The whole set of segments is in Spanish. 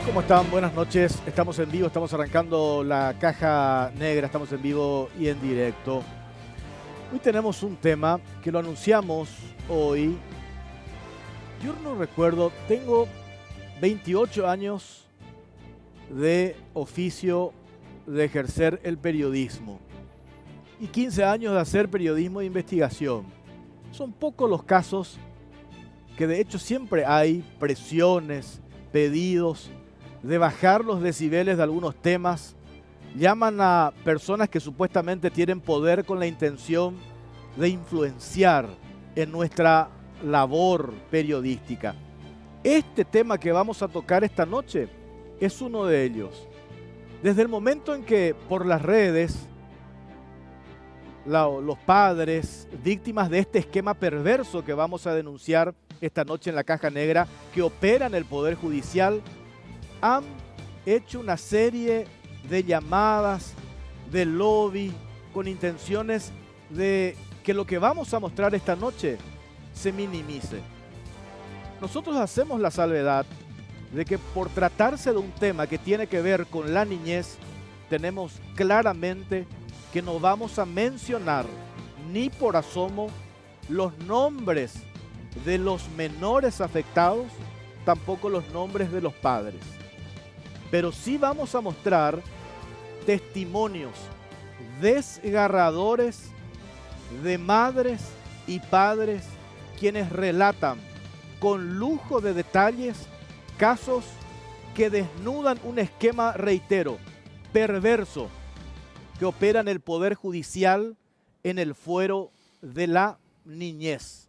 ¿Cómo están? Buenas noches. Estamos en vivo, estamos arrancando la caja negra, estamos en vivo y en directo. Hoy tenemos un tema que lo anunciamos hoy. Yo no recuerdo, tengo 28 años de oficio de ejercer el periodismo y 15 años de hacer periodismo de investigación. Son pocos los casos que de hecho siempre hay presiones, pedidos de bajar los decibeles de algunos temas, llaman a personas que supuestamente tienen poder con la intención de influenciar en nuestra labor periodística. Este tema que vamos a tocar esta noche es uno de ellos. Desde el momento en que por las redes los padres, víctimas de este esquema perverso que vamos a denunciar esta noche en la caja negra, que opera en el Poder Judicial, han hecho una serie de llamadas, de lobby, con intenciones de que lo que vamos a mostrar esta noche se minimice. Nosotros hacemos la salvedad de que por tratarse de un tema que tiene que ver con la niñez, tenemos claramente que no vamos a mencionar ni por asomo los nombres de los menores afectados, tampoco los nombres de los padres. Pero sí vamos a mostrar testimonios desgarradores de madres y padres quienes relatan con lujo de detalles casos que desnudan un esquema, reitero, perverso que opera en el Poder Judicial en el fuero de la niñez.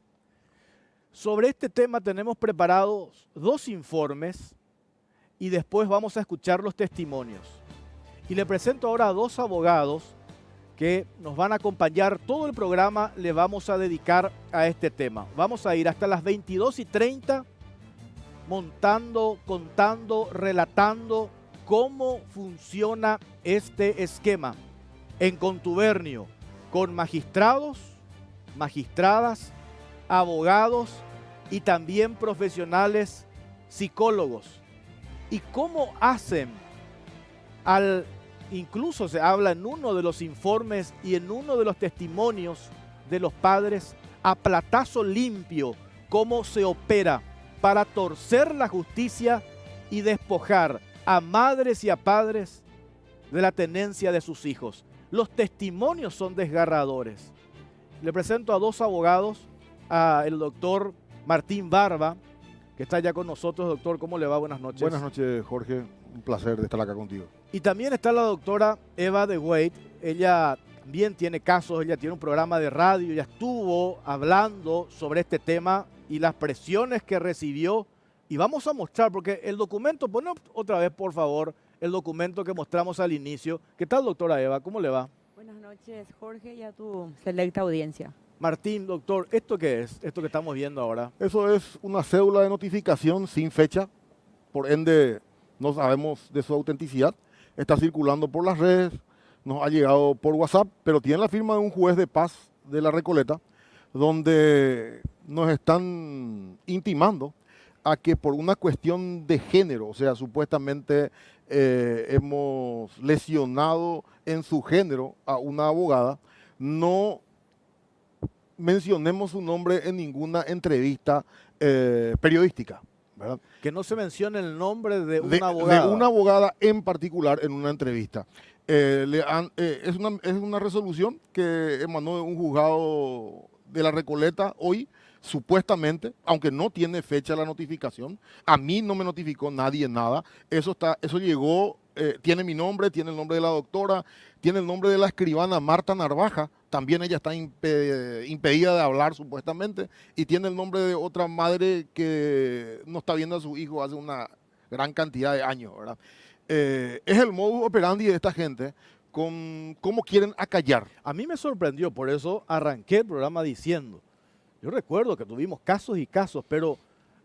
Sobre este tema tenemos preparados 2 informes y después vamos a escuchar los testimonios. Y le presento ahora a 2 abogados que nos van a acompañar. Todo el programa le vamos a dedicar a este tema. Vamos a ir hasta las 22:30 montando, contando, relatando cómo funciona este esquema en contubernio con magistrados, magistradas, abogados y también profesionales psicólogos. ¿Y cómo hacen? Incluso se habla en uno de los informes y en uno de los testimonios de los padres, a platazo limpio, cómo se opera para torcer la justicia y despojar a madres y a padres de la tenencia de sus hijos. Los testimonios son desgarradores. Le presento a 2 abogados, al doctor Martín Barba, que está ya con nosotros. Doctor, ¿cómo le va? Buenas noches. Buenas noches, Jorge. Un placer de estar acá contigo. Y también está la doctora Eva de Wade. Ella también tiene casos, ella tiene un programa de radio, ella estuvo hablando sobre este tema y las presiones que recibió. Y vamos a mostrar, porque el documento, pone otra vez por favor, el documento que mostramos al inicio. ¿Qué tal, doctora Eva? ¿Cómo le va? Buenas noches, Jorge, y a tu selecta audiencia. Martín, doctor, ¿esto qué es? Esto que estamos viendo ahora. Eso es una cédula de notificación sin fecha, por ende no sabemos de su autenticidad. Está circulando por las redes, nos ha llegado por WhatsApp, pero tiene la firma de un juez de paz de La Recoleta, donde nos están intimando a que por una cuestión de género, o sea, supuestamente hemos lesionado en su género a una abogada, no mencionemos su nombre en ninguna entrevista periodística, ¿verdad? Que no se mencione el nombre de una abogada. De una abogada en particular en una entrevista. Es una resolución que emanó de un juzgado de La Recoleta hoy, supuestamente, aunque no tiene fecha la notificación. A mí no me notificó nadie nada. Eso llegó, tiene mi nombre, tiene el nombre de la doctora, tiene el nombre de la escribana Marta Narvaja. También ella está impedida de hablar supuestamente, y tiene el nombre de otra madre que no está viendo a su hijo hace una gran cantidad de años, ¿verdad? Es el modus operandi de esta gente con cómo quieren acallar. A mí me sorprendió, por eso arranqué el programa diciendo, yo recuerdo que tuvimos casos y casos, pero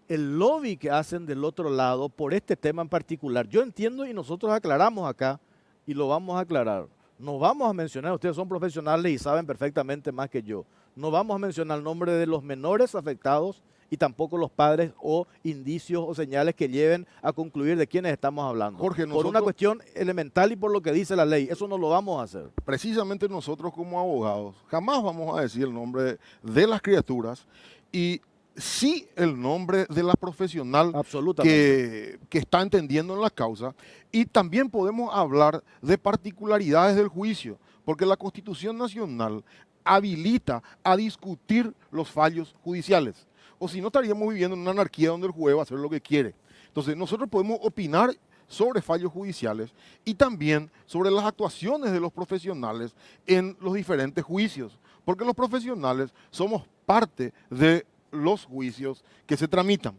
el lobby que hacen del otro lado por este tema en particular, yo entiendo y nosotros aclaramos acá y lo vamos a aclarar. No vamos a mencionar, ustedes son profesionales y saben perfectamente más que yo, no vamos a mencionar el nombre de los menores afectados y tampoco los padres o indicios o señales que lleven a concluir de quiénes estamos hablando. Jorge, por nosotros- una cuestión elemental y por lo que dice la ley, eso no lo vamos a hacer. Precisamente nosotros como abogados jamás vamos a decir el nombre de las criaturas y sí el nombre de la profesional Absolutamente. que está entendiendo en la causa, y también podemos hablar de particularidades del juicio, porque la Constitución Nacional habilita a discutir los fallos judiciales, o si no estaríamos viviendo en una anarquía donde el juez va a hacer lo que quiere. Entonces nosotros podemos opinar sobre fallos judiciales y también sobre las actuaciones de los profesionales en los diferentes juicios, porque los profesionales somos parte de los juicios que se tramitan.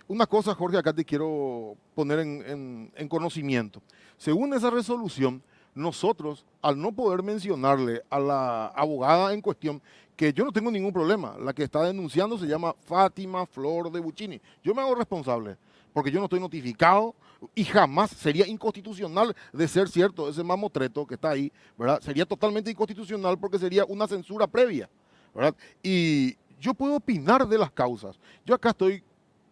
Una cosa, Jorge, acá te quiero poner en conocimiento. Según esa resolución, nosotros, al no poder mencionarle a la abogada en cuestión, que yo no tengo ningún problema, la que está denunciando se llama Fátima Flor de Buccini. Yo me hago responsable, porque yo no estoy notificado y jamás sería inconstitucional de ser cierto ese mamotreto que está ahí, ¿verdad? Sería totalmente inconstitucional porque sería una censura previa, ¿verdad? Y yo puedo opinar de las causas. Yo acá estoy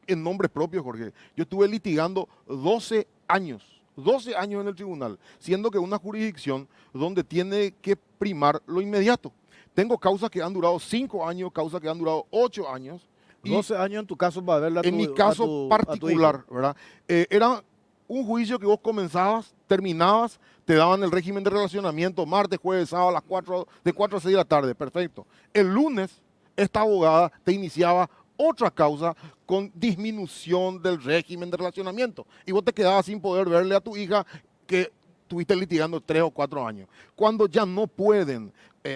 en nombre propio, Jorge. Yo estuve litigando 12 años en el tribunal, siendo que una jurisdicción donde tiene que primar lo inmediato. Tengo causas que han durado 5 años, causas que han durado 8 años. 12 años en tu caso para verla. En mi caso particular, ¿verdad? Era un juicio que vos comenzabas, terminabas, te daban el régimen de relacionamiento martes, jueves, sábado a las 4, de 4 a 6 de la tarde, perfecto. El lunes, esta abogada te iniciaba otra causa con disminución del régimen de relacionamiento y vos te quedabas sin poder verle a tu hija que estuviste litigando 3 o 4 años. Cuando ya no pueden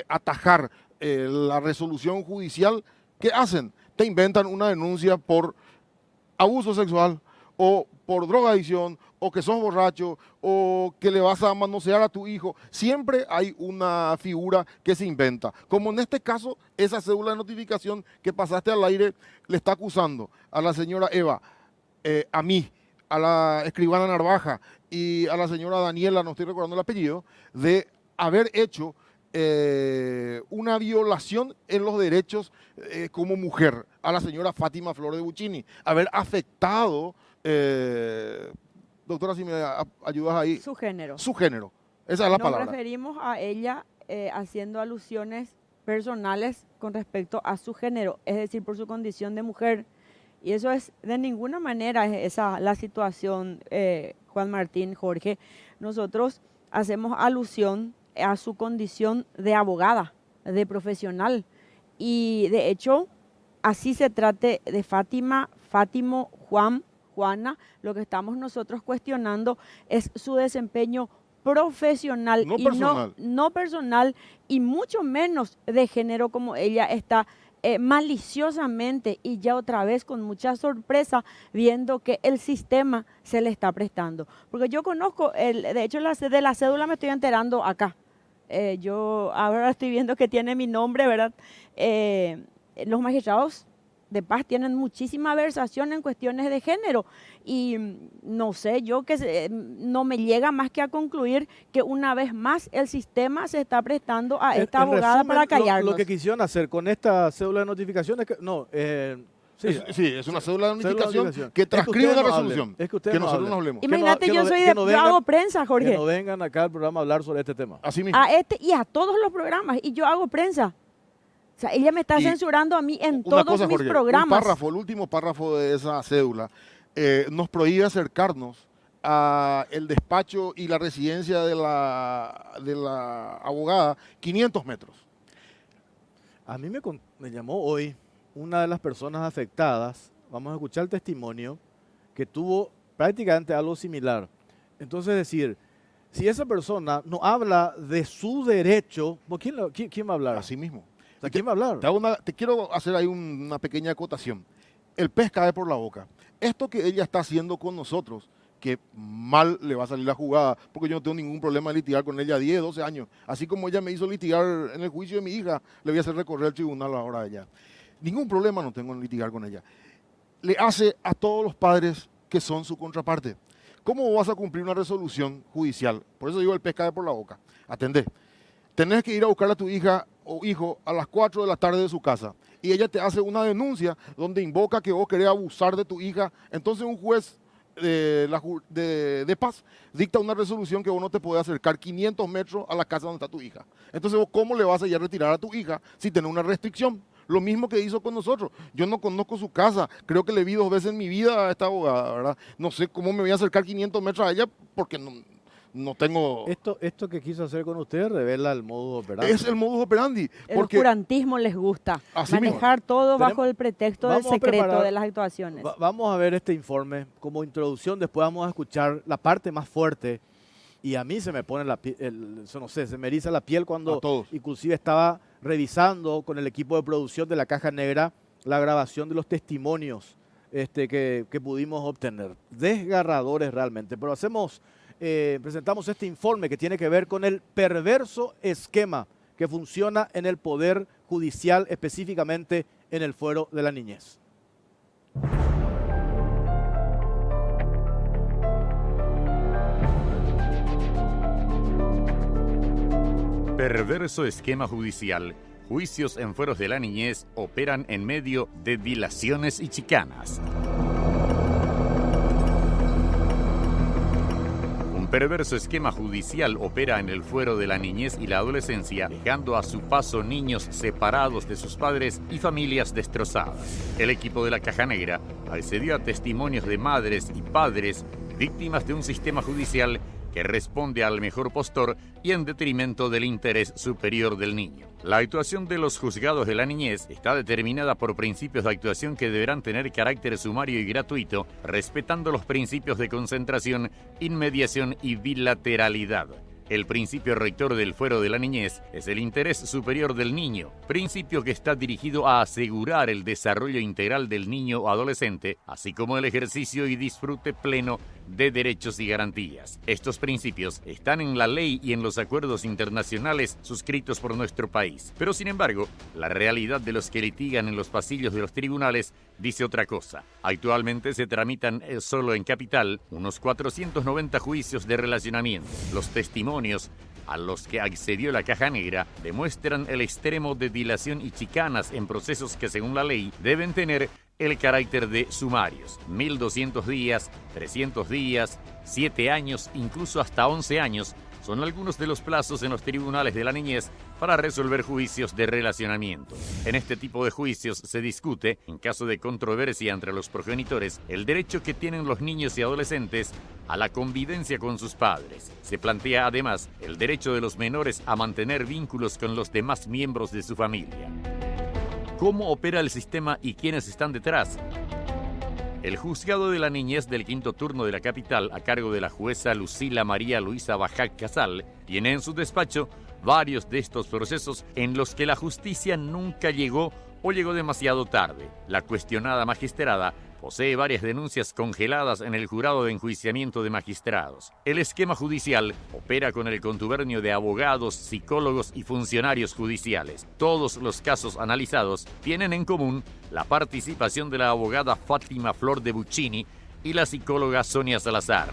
atajar la resolución judicial, ¿qué hacen? Te inventan una denuncia por abuso sexual o por drogadicción o que sos borracho o que le vas a manosear a tu hijo. Siempre hay una figura que se inventa. Como en este caso, esa cédula de notificación que pasaste al aire le está acusando a la señora Eva, a mí, a la escribana Narvaja y a la señora Daniela, no estoy recordando el apellido, de haber hecho una violación en los derechos como mujer a la señora Fátima Flor de Buccini, haber afectado, doctora, si me ayudas ahí. Su género. Su género, esa es la Nos palabra. referimos a ella haciendo alusiones personales con respecto a su género, es decir, por su condición de mujer. Y eso es, de ninguna manera es esa la situación, Juan Martín, Jorge. Nosotros hacemos alusión a su condición de abogada, de profesional. Y de hecho, así se trate de Fátima, Fátimo, Juan, Juana, lo que estamos nosotros cuestionando es su desempeño profesional No y personal. no personal y mucho menos de género, como ella está maliciosamente y ya otra vez con mucha sorpresa viendo que el sistema se le está prestando. Porque yo conozco, de hecho de la cédula me estoy enterando acá. Yo ahora estoy viendo que tiene mi nombre, ¿verdad? Los magistrados de paz tienen muchísima versación en cuestiones de género y no sé, yo que no me llega más que a concluir que una vez más el sistema se está prestando a esta abogada resumen, para callarnos. Lo que quisieron hacer con esta cédula de notificación es que, Sí, es una cédula de notificación notificación. que Es que transcribe ustedes una no resolución. hablen, es que ustedes no nosotros hablen. no hablemos. Imagínate, que no- yo soy que no yo vengan- hago prensa, Jorge. Que no vengan acá al programa a hablar sobre este tema. Así mismo. A este y a todos los programas y yo hago prensa. O sea, ella me está Y censurando a mí en Una todos cosa, mis Jorge, programas. un párrafo, el último párrafo de esa cédula, nos prohíbe acercarnos a el despacho y la residencia de la abogada 500 metros. A mí me llamó hoy una de las personas afectadas, vamos a escuchar el testimonio, que tuvo prácticamente algo similar. Entonces decir, si esa persona no habla de su derecho, ¿por quién va a hablar? Así mismo. O sea, ¿quién va a hablar? Te quiero hacer ahí una pequeña acotación. El pez cae por la boca. Esto que ella está haciendo con nosotros, que mal le va a salir la jugada, porque yo no tengo ningún problema en litigar con ella 10, 12 años. Así como ella me hizo litigar en el juicio de mi hija, le voy a hacer recorrer el tribunal ahora a ella. Ningún problema no tengo en litigar con ella. Le hace a todos los padres que son su contraparte. ¿Cómo vas a cumplir una resolución judicial? Por eso digo el pez cae por la boca. Atendé. Tenés que ir a buscar a tu hija o hijo a las 4 de la tarde de su casa y ella te hace una denuncia donde invoca que vos querés abusar de tu hija, entonces un juez de paz dicta una resolución que vos no te podés acercar 500 metros a la casa donde está tu hija. Entonces vos, ¿cómo le vas a ir a retirar a tu hija si tenés una restricción? Lo mismo que hizo con nosotros. Yo no conozco su casa, creo que le vi 2 veces en mi vida a esta abogada, ¿verdad? No sé cómo me voy a acercar 500 metros a ella porque no tengo... Esto que quiso hacer con usted revela el modus operandi. Es el modus operandi. El Porque oscurantismo les gusta, Así manejar todo bajo Tenemos- el pretexto del vamos a secreto preparar- de las actuaciones. Vamos a ver este informe como introducción, después vamos a escuchar la parte más fuerte y a mí se me pone no sé, se me eriza la piel cuando A todos. inclusive estaba revisando con el equipo de producción de la Caja Negra la grabación de los testimonios que pudimos obtener. Desgarradores realmente, pero presentamos este informe que tiene que ver con el perverso esquema que funciona en el Poder Judicial, específicamente en el Fuero de la Niñez. Perverso esquema judicial. Juicios en fueros de la niñez operan en medio de dilaciones y chicanas. Un perverso esquema judicial opera en el fuero de la niñez y la adolescencia, dejando a su paso niños separados de sus padres y familias destrozadas. El equipo de la Caja Negra accedió a testimonios de madres y padres víctimas de un sistema judicial que responde al mejor postor y en detrimento del interés superior del niño. La actuación de los juzgados de la niñez está determinada por principios de actuación que deberán tener carácter sumario y gratuito, respetando los principios de concentración, inmediación y bilateralidad. El principio rector del fuero de la niñez es el interés superior del niño, principio que está dirigido a asegurar el desarrollo integral del niño o adolescente, así como el ejercicio y disfrute pleno de derechos y garantías. Estos principios están en la ley y en los acuerdos internacionales suscritos por nuestro país. Pero sin embargo, la realidad de los que litigan en los pasillos de los tribunales dice otra cosa. Actualmente se tramitan solo en capital unos 490 juicios de relacionamiento. Los testimonios a los que accedió la Caja Negra demuestran el extremo de dilación y chicanas en procesos que según la ley deben tener el carácter de sumarios. 1.200 días, 300 días, 7 años, incluso hasta 11 años son algunos de los plazos en los tribunales de la niñez para resolver juicios de relacionamiento. En este tipo de juicios se discute, en caso de controversia entre los progenitores, el derecho que tienen los niños y adolescentes a la convivencia con sus padres. Se plantea además el derecho de los menores a mantener vínculos con los demás miembros de su familia. ¿Cómo opera el sistema y quiénes están detrás? El juzgado de la niñez del quinto turno de la capital, a cargo de la jueza Lucila María Luisa Bajac Casal, tiene en su despacho varios de estos procesos en los que la justicia nunca llegó o llegó demasiado tarde. La cuestionada magistrada posee varias denuncias congeladas en el jurado de enjuiciamiento de magistrados. El esquema judicial opera con el contubernio de abogados, psicólogos y funcionarios judiciales. Todos los casos analizados tienen en común la participación de la abogada Fátima Flor de Buccini y la psicóloga Sonia Salazar.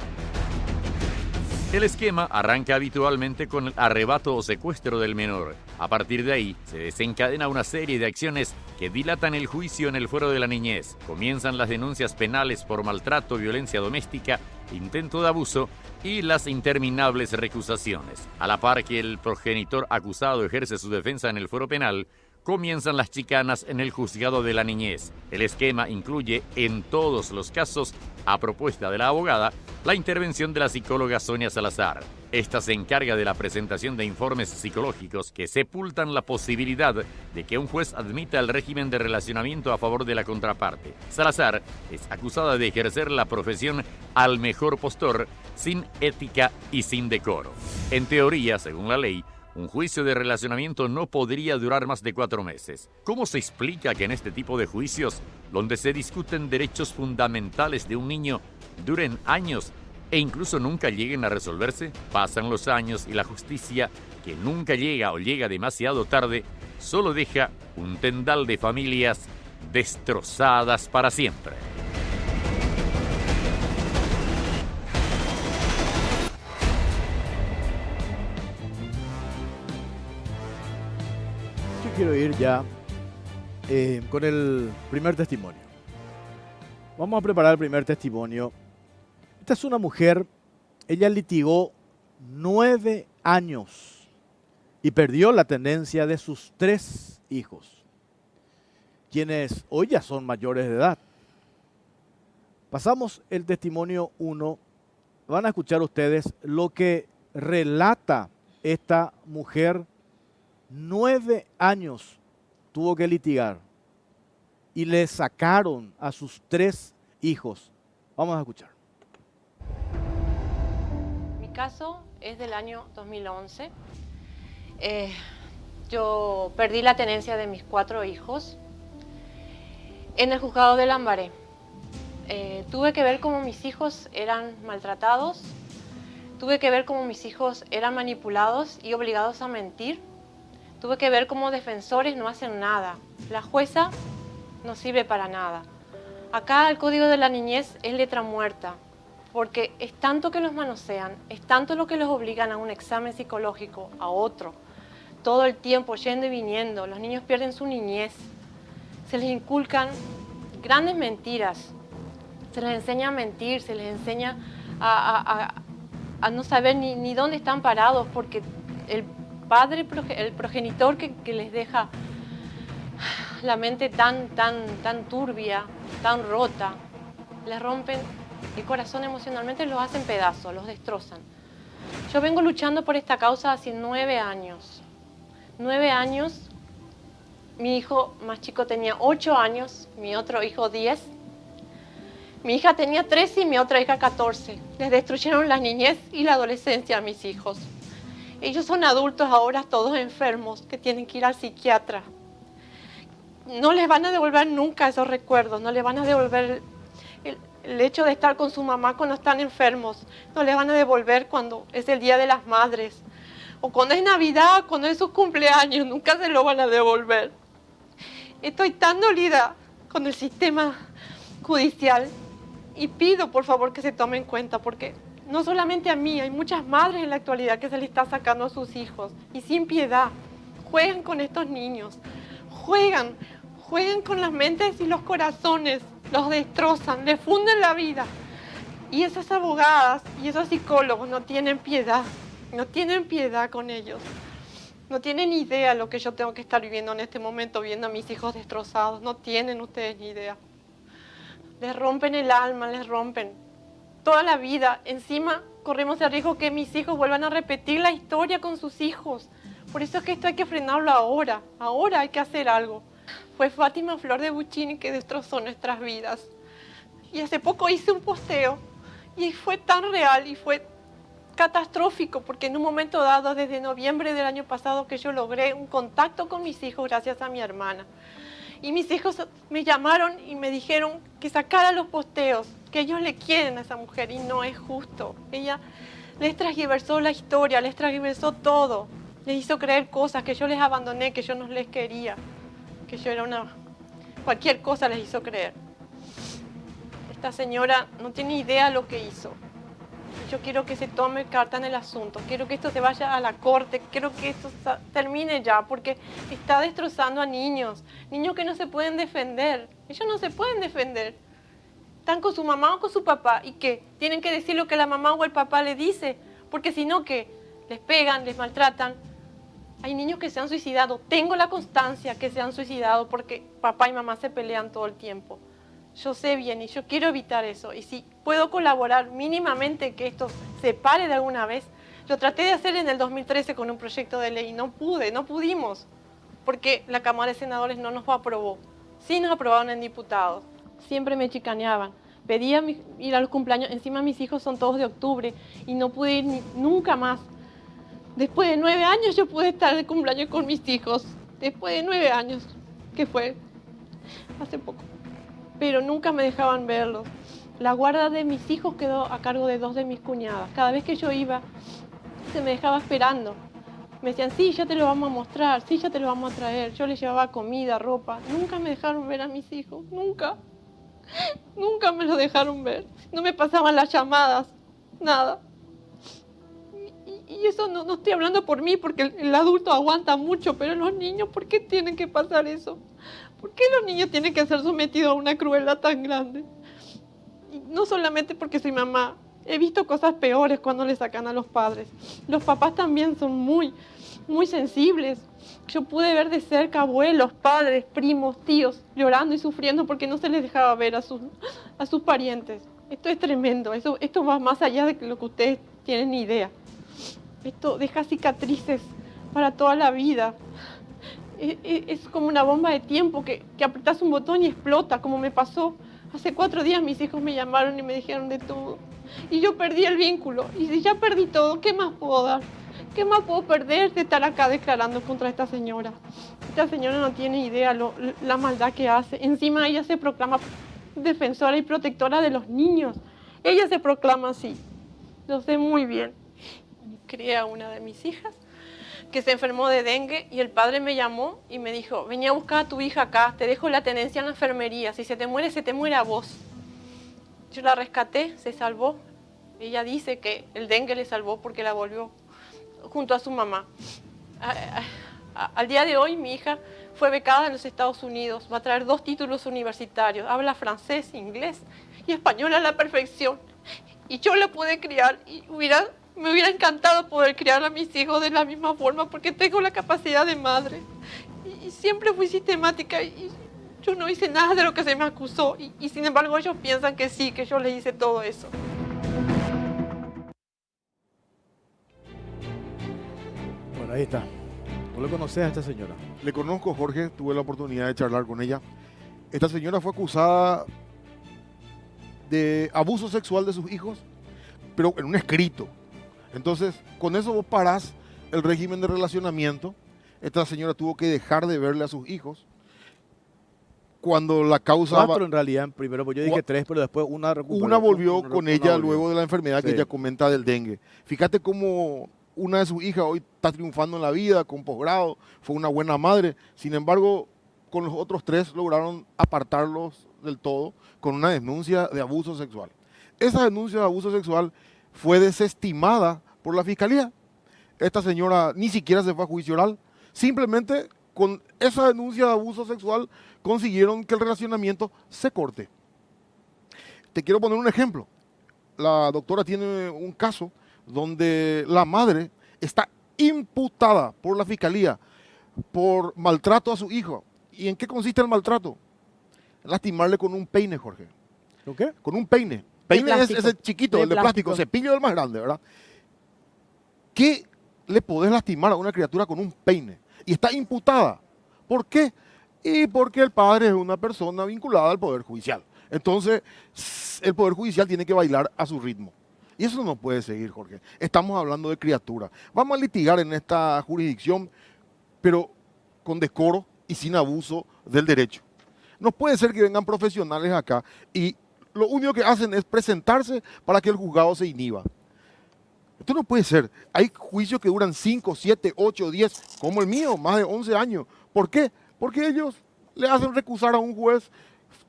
El esquema arranca habitualmente con el arrebato o secuestro del menor. A partir de ahí, se desencadena una serie de acciones que dilatan el juicio en el fuero de la niñez. Comienzan las denuncias penales por maltrato, violencia doméstica, intento de abuso y las interminables recusaciones. A la par que el progenitor acusado ejerce su defensa en el fuero penal, comienzan las chicanas en el juzgado de la niñez. El esquema incluye, en todos los casos, a propuesta de la abogada, la intervención de la psicóloga Sonia Salazar. Esta se encarga de la presentación de informes psicológicos que sepultan la posibilidad de que un juez admita el régimen de relacionamiento a favor de la contraparte. Salazar es acusada de ejercer la profesión al mejor postor, sin ética y sin decoro. En teoría, según la ley, un juicio de relacionamiento no podría durar más de 4 meses. ¿Cómo se explica que en este tipo de juicios, donde se discuten derechos fundamentales de un niño, duren años e incluso nunca lleguen a resolverse? Pasan los años y la justicia, que nunca llega o llega demasiado tarde, solo deja un tendal de familias destrozadas para siempre. Yo quiero ir ya con el primer testimonio. Vamos a preparar el primer testimonio. Esta es una mujer, ella litigó 9 años y perdió la tenencia de sus 3 hijos, quienes hoy ya son mayores de edad. Pasamos el testimonio 1. Van a escuchar ustedes lo que relata esta mujer. 9 años tuvo que litigar y le sacaron a sus 3 hijos. Vamos a escuchar. Mi caso es del año 2011. Yo perdí la tenencia de mis 4 hijos en el juzgado de Lambaré. Tuve que ver cómo mis hijos eran maltratados, tuve que ver cómo mis hijos eran manipulados y obligados a mentir, tuve que ver cómo defensores no hacen nada, la jueza no sirve para nada. Acá el Código de la Niñez es letra muerta, porque es tanto que los manosean, es tanto lo que los obligan a un examen psicológico, a otro, todo el tiempo yendo y viniendo. Los niños pierden su niñez, se les inculcan grandes mentiras, se les enseña a mentir, se les enseña a no saber ni dónde están parados, porque el padre, el progenitor que les deja la mente tan turbia, tan rota, les rompen el corazón emocionalmente, los hacen pedazos, los destrozan. Yo vengo luchando por esta causa hace 9 años. 9 años, mi hijo más chico tenía 8 años, mi otro hijo 10. Mi hija tenía 13 y mi otra hija 14. Les destruyeron la niñez y la adolescencia a mis hijos. Ellos son adultos ahora, todos enfermos, que tienen que ir al psiquiatra. No les van a devolver nunca esos recuerdos, no les van a devolver el hecho de estar con su mamá cuando están enfermos, no les van a devolver cuando es el Día de las Madres, o cuando es Navidad, cuando es su cumpleaños, nunca se lo van a devolver. Estoy tan dolida con el sistema judicial y pido por favor que se tome en cuenta, porque no solamente a mí, hay muchas madres en la actualidad que se le está sacando a sus hijos y sin piedad juegan con estos niños, juegan con las mentes y los corazones, los destrozan, les funden la vida. Y esas abogadas y esos psicólogos no tienen piedad con ellos. No tienen idea lo que yo tengo que estar viviendo en este momento, viendo a mis hijos destrozados. No tienen ustedes ni idea. Les rompen el alma, les rompen toda la vida. Encima corremos el riesgo que mis hijos vuelvan a repetir la historia con sus hijos. Por eso es que esto hay que frenarlo ahora. Ahora hay que hacer algo. Fue Fátima Flor de Buccini que destrozó nuestras vidas. Y hace poco hice un posteo y fue tan real y fue catastrófico, porque en un momento dado, desde noviembre del año pasado, que yo logré un contacto con mis hijos gracias a mi hermana. Y mis hijos me llamaron y me dijeron que sacara los posteos, que ellos le quieren a esa mujer y no es justo. Ella les transgiversó la historia, les transgiversó todo. Les hizo creer cosas, que yo les abandoné, que yo no les quería, que yo era una... Cualquier cosa les hizo creer. Esta señora no tiene idea lo que hizo. Yo quiero que se tome carta en el asunto, quiero que esto se vaya a la corte, quiero que esto termine ya, porque está destrozando a niños, niños que no se pueden defender. Ellos no se pueden defender. Están con su mamá o con su papá y que tienen que decir lo que la mamá o el papá le dice, porque si no, que les pegan, les maltratan. Hay niños que se han suicidado, tengo la constancia que se han suicidado porque papá y mamá se pelean todo el tiempo. Yo sé bien y yo quiero evitar eso. Y si puedo colaborar mínimamente que esto se pare de alguna vez, lo traté de hacer en el 2013 con un proyecto de ley y no pudimos, porque la Cámara de Senadores no nos aprobó. Sí nos aprobaron en diputados. Siempre me chicaneaban. Pedía ir a los cumpleaños, encima mis hijos son todos de octubre y no pude ir nunca más. Después de 9 años yo pude estar de cumpleaños con mis hijos. Después de 9 años, que fue hace poco. Pero nunca me dejaban verlos. La guarda de mis hijos quedó a cargo de 2 de mis cuñadas. Cada vez que yo iba, se me dejaba esperando. Me decían, sí, ya te lo vamos a mostrar, sí, ya te lo vamos a traer. Yo les llevaba comida, ropa. Nunca me dejaron ver a mis hijos, nunca. Nunca me lo dejaron ver. No me pasaban las llamadas, nada. Y Y eso no estoy hablando por mí, porque el adulto aguanta mucho, pero los niños, ¿por qué tienen que pasar eso? ¿Por qué los niños tienen que ser sometidos a una crueldad tan grande? Y no solamente porque soy mamá, he visto cosas peores cuando le sacan a los padres. Los papás también son muy sensibles. Yo pude ver de cerca abuelos, padres, primos, tíos llorando y sufriendo porque no se les dejaba ver a sus parientes. Esto es tremendo, esto va más allá de lo que ustedes tienen ni idea. Esto deja cicatrices para toda la vida. Es como una bomba de tiempo que apretás un botón y explota, como me pasó. Hace 4 días mis hijos me llamaron y me dijeron de todo. Y yo perdí el vínculo. Y si ya perdí todo, ¿qué más puedo dar? ¿Qué más puedo perder de estar acá declarando contra esta señora? Esta señora no tiene idea la maldad que hace. Encima ella se proclama defensora y protectora de los niños. Ella se proclama así. Lo sé muy bien. Crié a una de mis hijas que se enfermó de dengue y el padre me llamó y me dijo, vení a buscar a tu hija acá, te dejo la tenencia en la enfermería, si se te muere a vos. Yo la rescaté, se salvó. Ella dice que el dengue le salvó porque la volvió junto a su mamá. Al día de hoy mi hija fue becada en los Estados Unidos, va a traer 2 títulos universitarios, habla francés, inglés y español a la perfección. Y yo la pude criar y me hubiera encantado poder criar a mis hijos de la misma forma porque tengo la capacidad de madre. Y siempre fui sistemática y yo no hice nada de lo que se me acusó. Y sin embargo ellos piensan que sí, que yo les hice todo eso. Bueno, ahí está. ¿Tú le conoces a esta señora? Le conozco, Jorge, tuve la oportunidad de charlar con ella. Esta señora fue acusada de abuso sexual de sus hijos, pero en un escrito. Entonces, con eso vos parás el régimen de relacionamiento. Esta señora tuvo que dejar de verle a sus hijos. Cuando la causa... 4 en realidad, primero, pues yo dije 3, pero después una recuperó. Una volvió con ella luego de la enfermedad que Sí. ella comenta del dengue. Fíjate cómo una de sus hijas hoy está triunfando en la vida, con posgrado, fue una buena madre. Sin embargo, con los otros 3 lograron apartarlos del todo con una denuncia de abuso sexual. Esa denuncia de abuso sexual fue desestimada por la fiscalía. Esta señora ni siquiera se fue a juicio oral. Simplemente con esa denuncia de abuso sexual consiguieron que el relacionamiento se corte. Te quiero poner un ejemplo. La doctora tiene un caso donde la madre está imputada por la fiscalía por maltrato a su hijo. ¿Y en qué consiste el maltrato? Lastimarle con un peine, Jorge. ¿Con qué? Con un peine. Peine es plástico. ese chiquito, el de plástico, cepillo del más grande, ¿verdad? ¿Qué le podés lastimar a una criatura con un peine? Y está imputada. ¿Por qué? Y porque el padre es una persona vinculada al Poder Judicial. Entonces, el Poder Judicial tiene que bailar a su ritmo. Y eso no puede seguir, Jorge. Estamos hablando de criatura. Vamos a litigar en esta jurisdicción, pero con decoro y sin abuso del derecho. No puede ser que vengan profesionales acá y lo único que hacen es presentarse para que el juzgado se inhiba. Esto no puede ser. Hay juicios que duran 5, 7, 8, 10, como el mío, más de 11 años. ¿Por qué? Porque ellos le hacen recusar a un juez,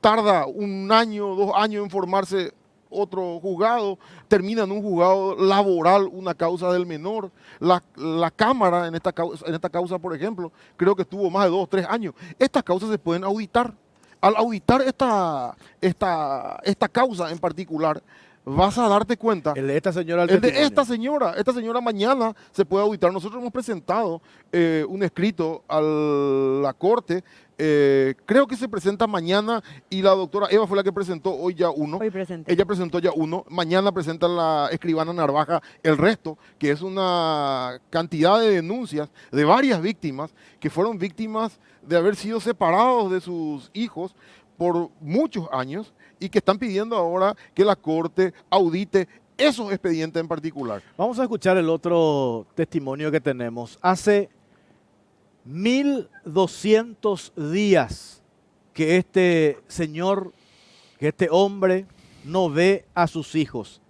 tarda 1 año, 2 años en formarse otro juzgado, termina en un juzgado laboral una causa del menor. La Cámara en esta causa, por ejemplo, creo que estuvo más de 2 o 3 años. Estas causas se pueden auditar. Al auditar esta causa en particular, vas a darte cuenta. El de esta señora. El de esta señora mañana se puede auditar. Nosotros hemos presentado un escrito a la Corte. Creo que se presenta mañana y la doctora Eva fue la que presentó hoy ya uno. Hoy presenté. Ella presentó ya uno. Mañana presenta la escribana Narvaja el resto, que es una cantidad de denuncias de varias víctimas que fueron víctimas de haber sido separados de sus hijos por muchos años y que están pidiendo ahora que la Corte audite esos expedientes en particular. Vamos a escuchar el otro testimonio que tenemos. Hace 1200 días que este señor, que este hombre no ve a sus hijos.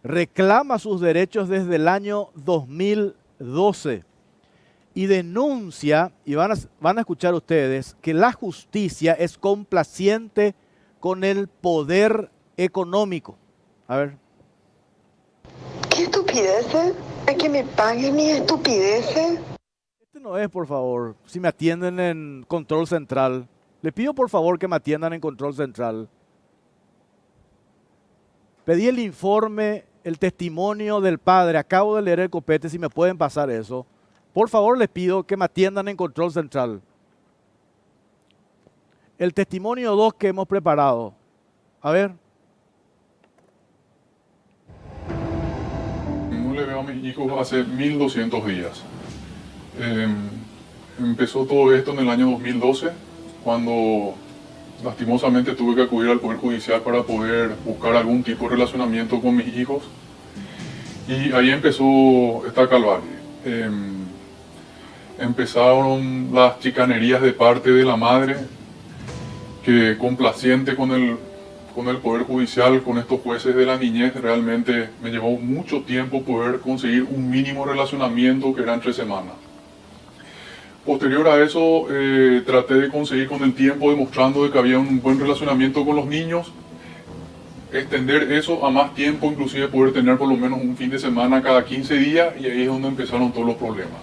Reclama sus derechos desde el año 2012 y denuncia, y van a escuchar ustedes, que la justicia es complaciente con el poder económico. A ver. ¿Qué estupideces? que me paguen mis estupideces. Este no es, por favor, si me atienden en control central. Le pido por favor que me atiendan en control central. Pedí el informe, el testimonio del padre. Acabo de leer el copete, si me pueden pasar eso. Por favor, les pido que me atiendan en control central. El testimonio 2 que hemos preparado. A ver. No le veo a mis hijos hace 1200 días. Empezó todo esto en el año 2012, cuando lastimosamente tuve que acudir al Poder Judicial para poder buscar algún tipo de relacionamiento con mis hijos. Y ahí empezó esta calvario. Empezaron las chicanerías de parte de la madre, que complaciente con el Poder Judicial, con estos jueces de la niñez, realmente me llevó mucho tiempo poder conseguir un mínimo relacionamiento que eran 3 semanas. Posterior a eso, traté de conseguir con el tiempo, demostrando de que había un buen relacionamiento con los niños, extender eso a más tiempo, inclusive poder tener por lo menos un fin de semana cada 15 días, y ahí es donde empezaron todos los problemas.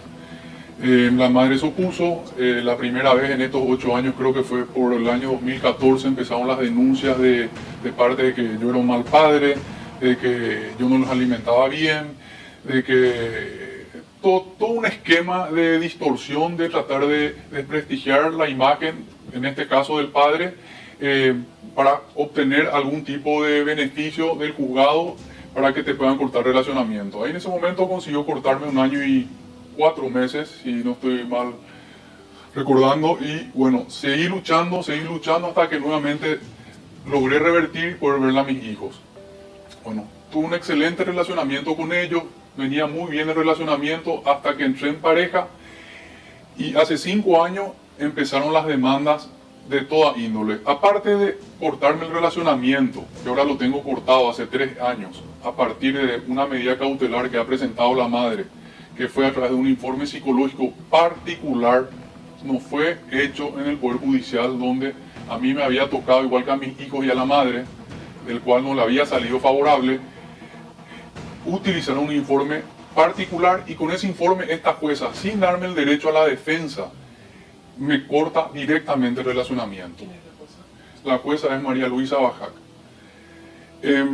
La madre se opuso. La primera vez en estos 8 años, creo que fue por el año 2014, empezaron las denuncias de parte de que yo era un mal padre, de que yo no los alimentaba bien, de que todo un esquema de distorsión, de tratar de desprestigiar la imagen, en este caso del padre, para obtener algún tipo de beneficio del juzgado para que te puedan cortar relacionamiento. Ahí en ese momento consiguió cortarme 1 año y 4 meses, si no estoy mal recordando, y bueno, seguí luchando hasta que nuevamente logré revertir y poder verla a mis hijos. Bueno, tuve un excelente relacionamiento con ellos, venía muy bien el relacionamiento hasta que entré en pareja, y hace 5 años empezaron las demandas de toda índole. Aparte de cortarme el relacionamiento, que ahora lo tengo cortado hace 3 años, a partir de una medida cautelar que ha presentado la madre, que fue a través de un informe psicológico particular, no fue hecho en el Poder Judicial, donde a mí me había tocado, igual que a mis hijos y a la madre, del cual no le había salido favorable, utilizar un informe particular, y con ese informe esta jueza, sin darme el derecho a la defensa, me corta directamente el relacionamiento. La jueza es María Luisa Bajac.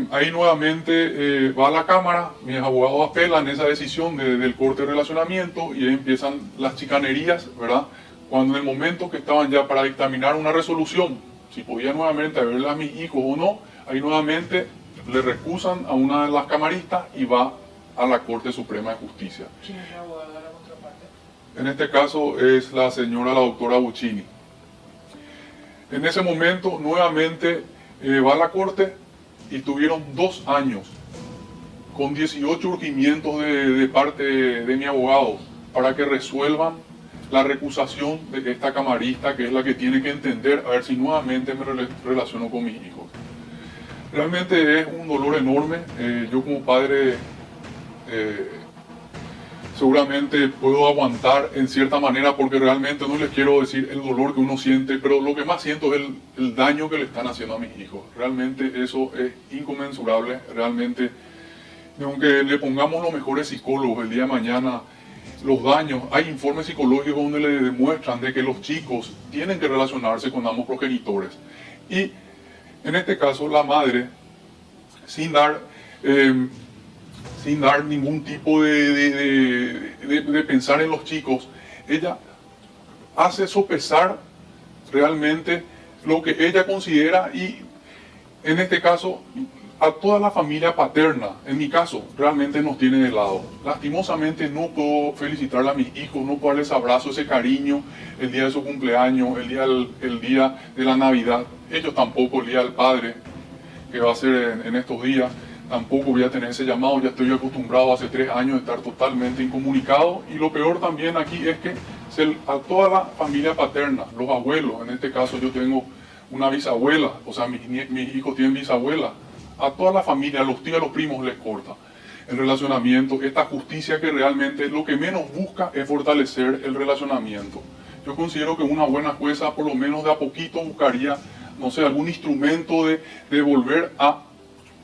Ahí nuevamente va a la Cámara, mis abogados apelan esa decisión del corte de relacionamiento, y ahí empiezan las chicanerías, ¿verdad? Cuando en el momento que estaban ya para dictaminar una resolución, si podía nuevamente verle a mis hijos o no, ahí nuevamente le recusan a una de las camaristas y va a la Corte Suprema de Justicia. ¿Quién es la abogada de la contraparte? En este caso es la señora, la doctora Buccini. En ese momento nuevamente va a la Corte, y tuvieron 2 años con 18 urgimientos de parte de mi abogado para que resuelvan la recusación de esta camarista, que es la que tiene que entender a ver si nuevamente me relaciono con mis hijos. Realmente es un dolor enorme. Yo como padre seguramente puedo aguantar en cierta manera, porque realmente no les quiero decir el dolor que uno siente, pero lo que más siento es el daño que le están haciendo a mis hijos. Realmente eso es inconmensurable. Realmente, aunque le pongamos los mejores psicólogos el día de mañana, los daños, hay informes psicológicos donde le demuestran de que los chicos tienen que relacionarse con ambos progenitores. Y en este caso la madre, sin dar ningún tipo de pensar en los chicos, ella hace sopesar realmente lo que ella considera, y en este caso a toda la familia paterna, en mi caso, realmente nos tiene de lado. Lastimosamente no puedo felicitarle a mis hijos, no puedo darles abrazo, ese cariño el día de su cumpleaños, el día de la Navidad. Ellos tampoco, el día del padre, que va a ser en estos días. Tampoco voy a tener ese llamado. Ya estoy acostumbrado hace 3 años de estar totalmente incomunicado, y lo peor también aquí es que a toda la familia paterna, los abuelos, en este caso yo tengo una bisabuela, o sea mis hijos tienen bisabuela, a toda la familia, a los tíos, a los primos les corta el relacionamiento. Esta justicia que realmente lo que menos busca es fortalecer el relacionamiento. Yo considero que una buena jueza por lo menos de a poquito buscaría, no sé, algún instrumento de volver a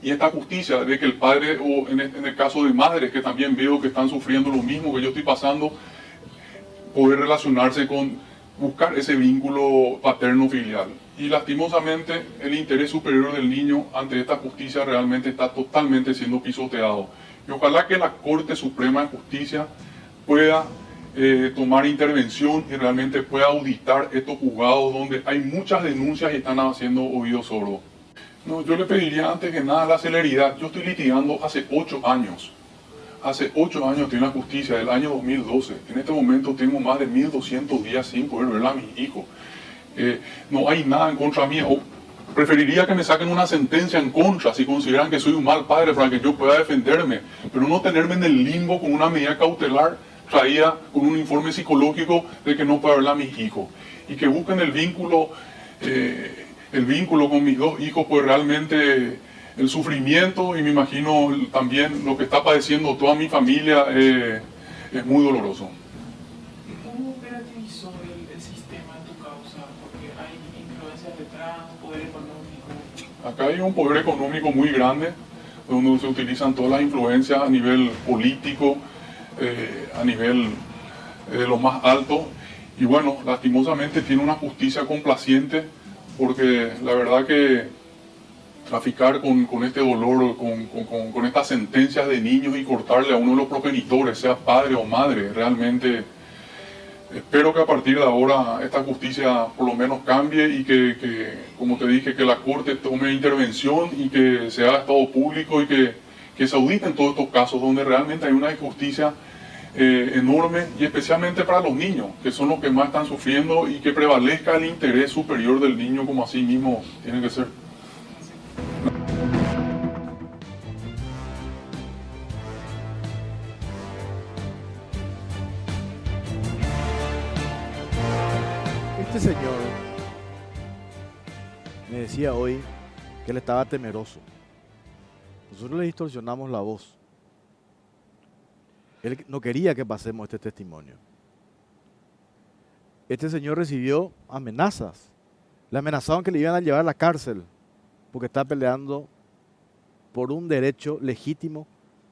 Y esta justicia de que el padre, o en el caso de madres que también veo que están sufriendo lo mismo que yo estoy pasando, poder relacionarse con, buscar ese vínculo paterno-filial. Y lastimosamente el interés superior del niño ante esta justicia realmente está totalmente siendo pisoteado. Y ojalá que la Corte Suprema de Justicia pueda tomar intervención y realmente pueda auditar estos juzgados donde hay muchas denuncias y están haciendo oídos sordos. No, yo le pediría antes que nada la celeridad. Yo estoy litigando hace 8 años. Hace 8 años estoy en la justicia, del año 2012. En este momento tengo más de 1200 días sin poder ver a mis hijos. No hay nada en contra mía. O preferiría que me saquen una sentencia en contra si consideran que soy un mal padre para que yo pueda defenderme, pero no tenerme en el limbo con una medida cautelar traída con un informe psicológico de que no puedo ver a mis hijos. Y que busquen el vínculo con mis 2 hijos, pues realmente el sufrimiento y me imagino también lo que está padeciendo toda mi familia es muy doloroso. ¿Cómo operativizó el sistema en tu causa? Porque hay influencias detrás, un poder económico. Acá hay un poder económico muy grande, donde se utilizan todas las influencias a nivel político, a nivel de lo más alto. Y bueno, lastimosamente tiene una justicia complaciente, porque la verdad que traficar con este dolor, con estas sentencias de niños y cortarle a uno de los progenitores, sea padre o madre, realmente espero que a partir de ahora esta justicia por lo menos cambie y que como te dije, que la Corte tome intervención y que se haga estado público y que se auditen todos estos casos donde realmente hay una injusticia enorme, y especialmente para los niños, que son los que más están sufriendo, y que prevalezca el interés superior del niño como así mismo tiene que ser. Este señor me decía hoy que él estaba temeroso. Nosotros le distorsionamos la voz. Él no quería que pasemos este testimonio. Este señor recibió amenazas. Le amenazaron que le iban a llevar a la cárcel porque está peleando por un derecho legítimo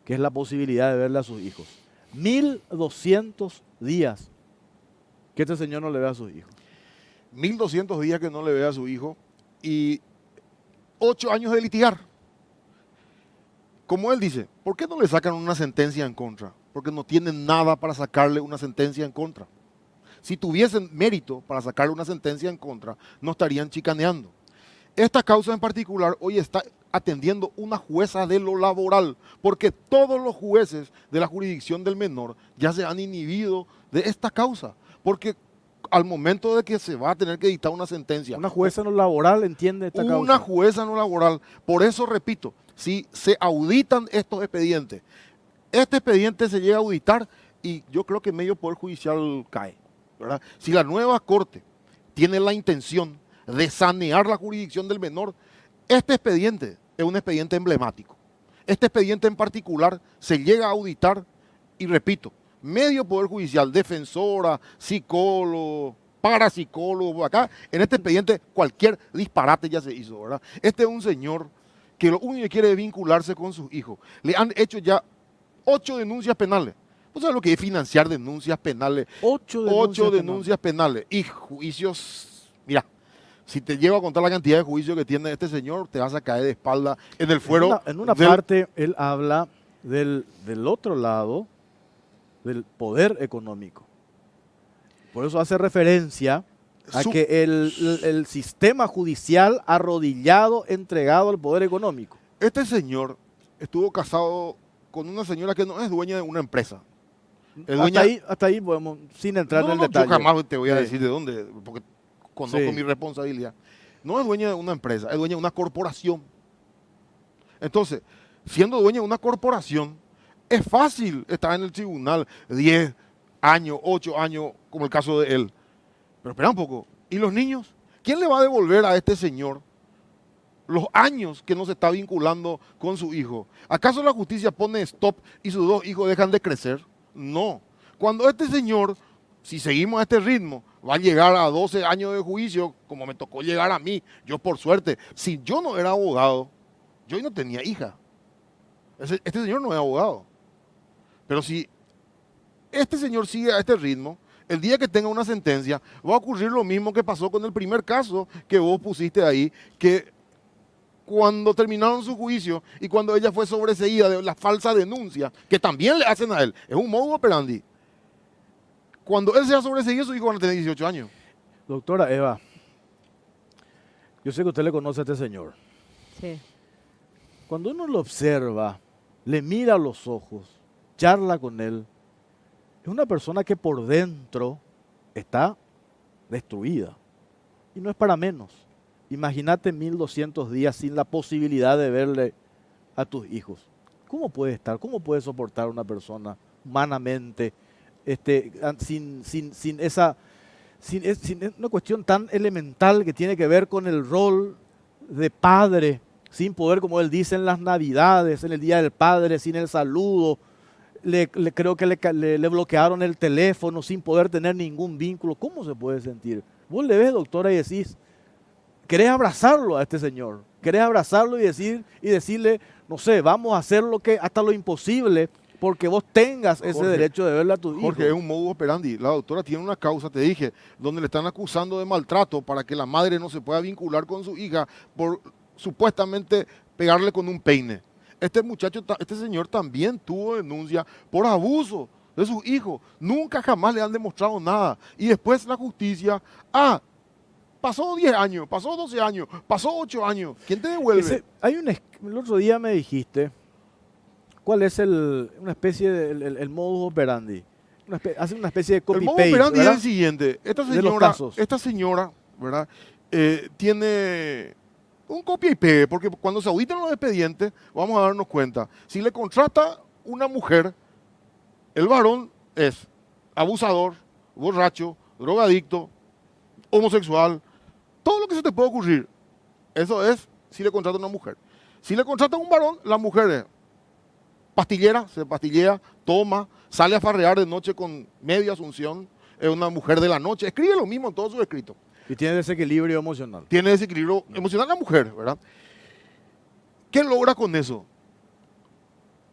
que es la posibilidad de verle a sus hijos. 1200 días que este señor no le ve a sus hijos. 1200 días que no le ve a su hijo y 8 años de litigar. Como él dice, ¿por qué no le sacan una sentencia en contra? Porque no tienen nada para sacarle una sentencia en contra. Si tuviesen mérito para sacarle una sentencia en contra, no estarían chicaneando. Esta causa en particular hoy está atendiendo una jueza de lo laboral, porque todos los jueces de la jurisdicción del menor ya se han inhibido de esta causa, porque al momento de que se va a tener que dictar una sentencia. Una jueza en lo laboral entiende esta causa. Una jueza en lo laboral. Por eso, repito, si se auditan estos expedientes, este expediente se llega a auditar y yo creo que medio poder judicial cae, ¿verdad? Si la nueva corte tiene la intención de sanear la jurisdicción del menor, este expediente es un expediente emblemático. Este expediente en particular se llega a auditar y repito, medio poder judicial, defensora, psicólogo, parapsicólogo, acá en este expediente cualquier disparate ya se hizo, ¿verdad? Este es un señor que lo único que quiere es vincularse con sus hijos. Le han hecho ya 8 denuncias penales. ¿Vos sabés lo que es financiar denuncias penales? 8 denuncias penales y juicios. Mira, si te llego a contar la cantidad de juicios que tiene este señor, te vas a caer de espalda en el fuero. En una parte, él habla del otro lado, del poder económico. Por eso hace referencia a que el sistema judicial arrodillado, entregado al poder económico. Este señor estuvo casado con una señora que no es dueña de una empresa. Hasta ahí podemos, sin entrar en el detalle. Yo jamás te voy a decir de dónde, porque conozco mi responsabilidad. No es dueña de una empresa, es dueña de una corporación. Entonces, siendo dueña de una corporación, es fácil estar en el tribunal 10 años, 8 años, como el caso de él. Pero espera un poco, ¿y los niños? ¿Quién le va a devolver a este señor los años que no se está vinculando con su hijo? ¿Acaso la justicia pone stop y sus 2 hijos dejan de crecer? No. Cuando este señor, si seguimos a este ritmo, va a llegar a 12 años de juicio, como me tocó llegar a mí, yo por suerte, si yo no era abogado, Yo no tenía hija. Este señor no es abogado. Pero si este señor sigue a este ritmo, el día que tenga una sentencia, va a ocurrir lo mismo que pasó con el primer caso que vos pusiste ahí, que cuando terminaron su juicio y cuando ella fue sobreseída de la falsa denuncia, que también le hacen a él, es un modus operandi. Cuando él sea sobreseído, su hijo va a tener 18 años. Doctora Eva, yo sé que usted le conoce a este señor. Sí. Cuando uno lo observa, le mira a los ojos, charla con él, es una persona que por dentro está destruida. Y no es para menos. Imagínate 1200 días sin la posibilidad de verle a tus hijos. ¿Cómo puede estar? ¿Cómo puede soportar una persona humanamente sin una cuestión tan elemental que tiene que ver con el rol de padre, sin poder, como él dice, en las Navidades, en el Día del Padre, sin el saludo? Creo que le bloquearon el teléfono sin poder tener ningún vínculo. ¿Cómo se puede sentir? Vos le ves, doctora, y decís, querés abrazarlo a este señor, querés abrazarlo y decirle, no sé, vamos a hacer hasta lo imposible porque vos tengas ese Jorge, derecho de verle a tu hijo. Jorge, es un modus operandi. La doctora tiene una causa, te dije, donde le están acusando de maltrato para que la madre no se pueda vincular con su hija por supuestamente pegarle con un peine. Este señor también tuvo denuncia por abuso de sus hijos. Nunca jamás le han demostrado nada. Y después la justicia, pasó 10 años, pasó 12 años, pasó 8 años. ¿Quién te devuelve? El otro día me dijiste, ¿cuál es una especie de el modus operandi? Hace una especie de El copy-paste, modus operandi es ¿verdad? el siguiente. De los casos. Esta señora, ¿verdad? Tiene un copia y pegue, porque cuando se auditan los expedientes, vamos a darnos cuenta. Si le contrata una mujer, el varón es abusador, borracho, drogadicto, homosexual, todo lo que se te puede ocurrir. Eso es si le contrata una mujer. Si le contrata un varón, la mujer es pastillera, se pastillea, toma, sale a farrear de noche con media asunción, es una mujer de la noche, escribe lo mismo en todos sus escritos. Y tiene desequilibrio emocional. Tiene desequilibrio emocional la mujer, ¿verdad? ¿Qué logra con eso?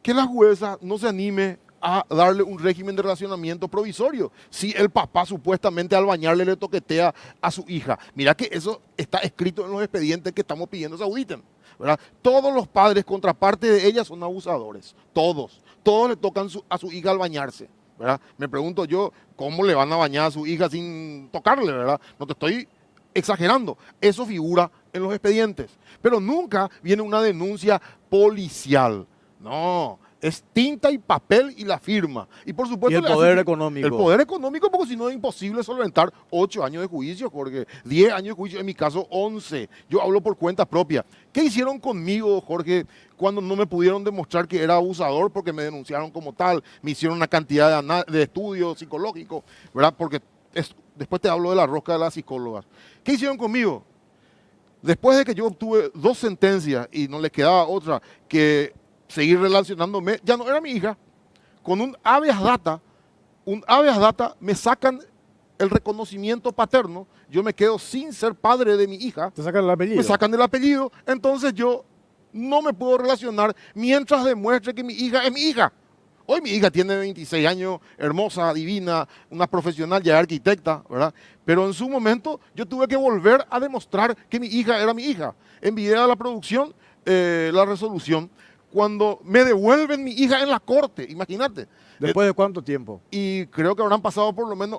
Que la jueza no se anime a darle un régimen de relacionamiento provisorio. Si el papá supuestamente al bañarle le toquetea a su hija. Mira que eso está escrito en los expedientes que estamos pidiendo se auditen, ¿verdad? Todos los padres, contraparte de ella, son abusadores. Todos. Todos le tocan a su hija al bañarse, ¿verdad? Me pregunto yo, ¿cómo le van a bañar a su hija sin tocarle, verdad? No te estoy exagerando. Eso figura en los expedientes. Pero nunca viene una denuncia policial. No, es tinta y papel y la firma. Y por supuesto... Y el poder económico. El poder económico, porque si no es imposible solventar 8 años de juicio, porque 10 años de juicio, en mi caso 11. Yo hablo por cuenta propia. ¿Qué hicieron conmigo, Jorge, cuando no me pudieron demostrar que era abusador porque me denunciaron como tal? Me hicieron una cantidad de estudios psicológicos, ¿verdad? Porque después te hablo de la rosca de las psicólogas. ¿Qué hicieron conmigo? Después de que yo obtuve 2 sentencias y no le quedaba otra que seguir relacionándome, ya no era mi hija. Con un habeas data me sacan el reconocimiento paterno, yo me quedo sin ser padre de mi hija. ¿Te sacan el apellido? Me sacan el apellido, entonces yo no me puedo relacionar mientras demuestre que mi hija es mi hija. Hoy mi hija tiene 26 años, hermosa, divina, una profesional, ya arquitecta, ¿verdad? Pero en su momento yo tuve que volver a demostrar que mi hija era mi hija. Envié a la producción la resolución cuando me devuelven mi hija en la corte, imagínate. ¿Después de cuánto tiempo? Y creo que habrán pasado por lo menos,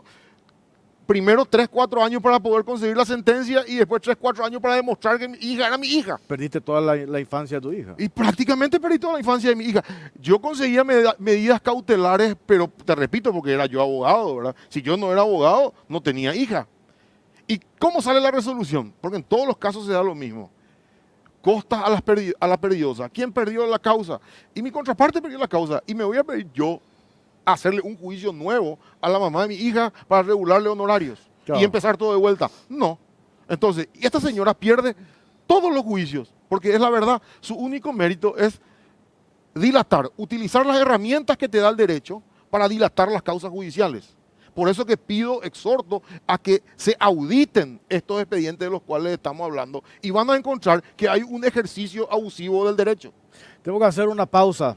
primero 3, 4 años para poder conseguir la sentencia y después 3, 4 años para demostrar que mi hija era mi hija. Perdiste toda la infancia de tu hija. Y prácticamente perdí toda la infancia de mi hija. Yo conseguía medidas cautelares, pero te repito, porque era yo abogado, ¿verdad? Si yo no era abogado, no tenía hija. ¿Y cómo sale la resolución? Porque en todos los casos se da lo mismo. Costas a la perdiosa. ¿Quién perdió la causa? Y mi contraparte perdió la causa. Y me voy a pedir yo a hacerle un juicio nuevo a la mamá de mi hija para regularle honorarios. Claro. Y empezar todo de vuelta. No. Entonces, esta señora pierde todos los juicios, porque es la verdad, su único mérito es dilatar, utilizar las herramientas que te da el derecho para dilatar las causas judiciales. Por eso que pido, exhorto a que se auditen estos expedientes de los cuales estamos hablando y van a encontrar que hay un ejercicio abusivo del derecho. Tengo que hacer una pausa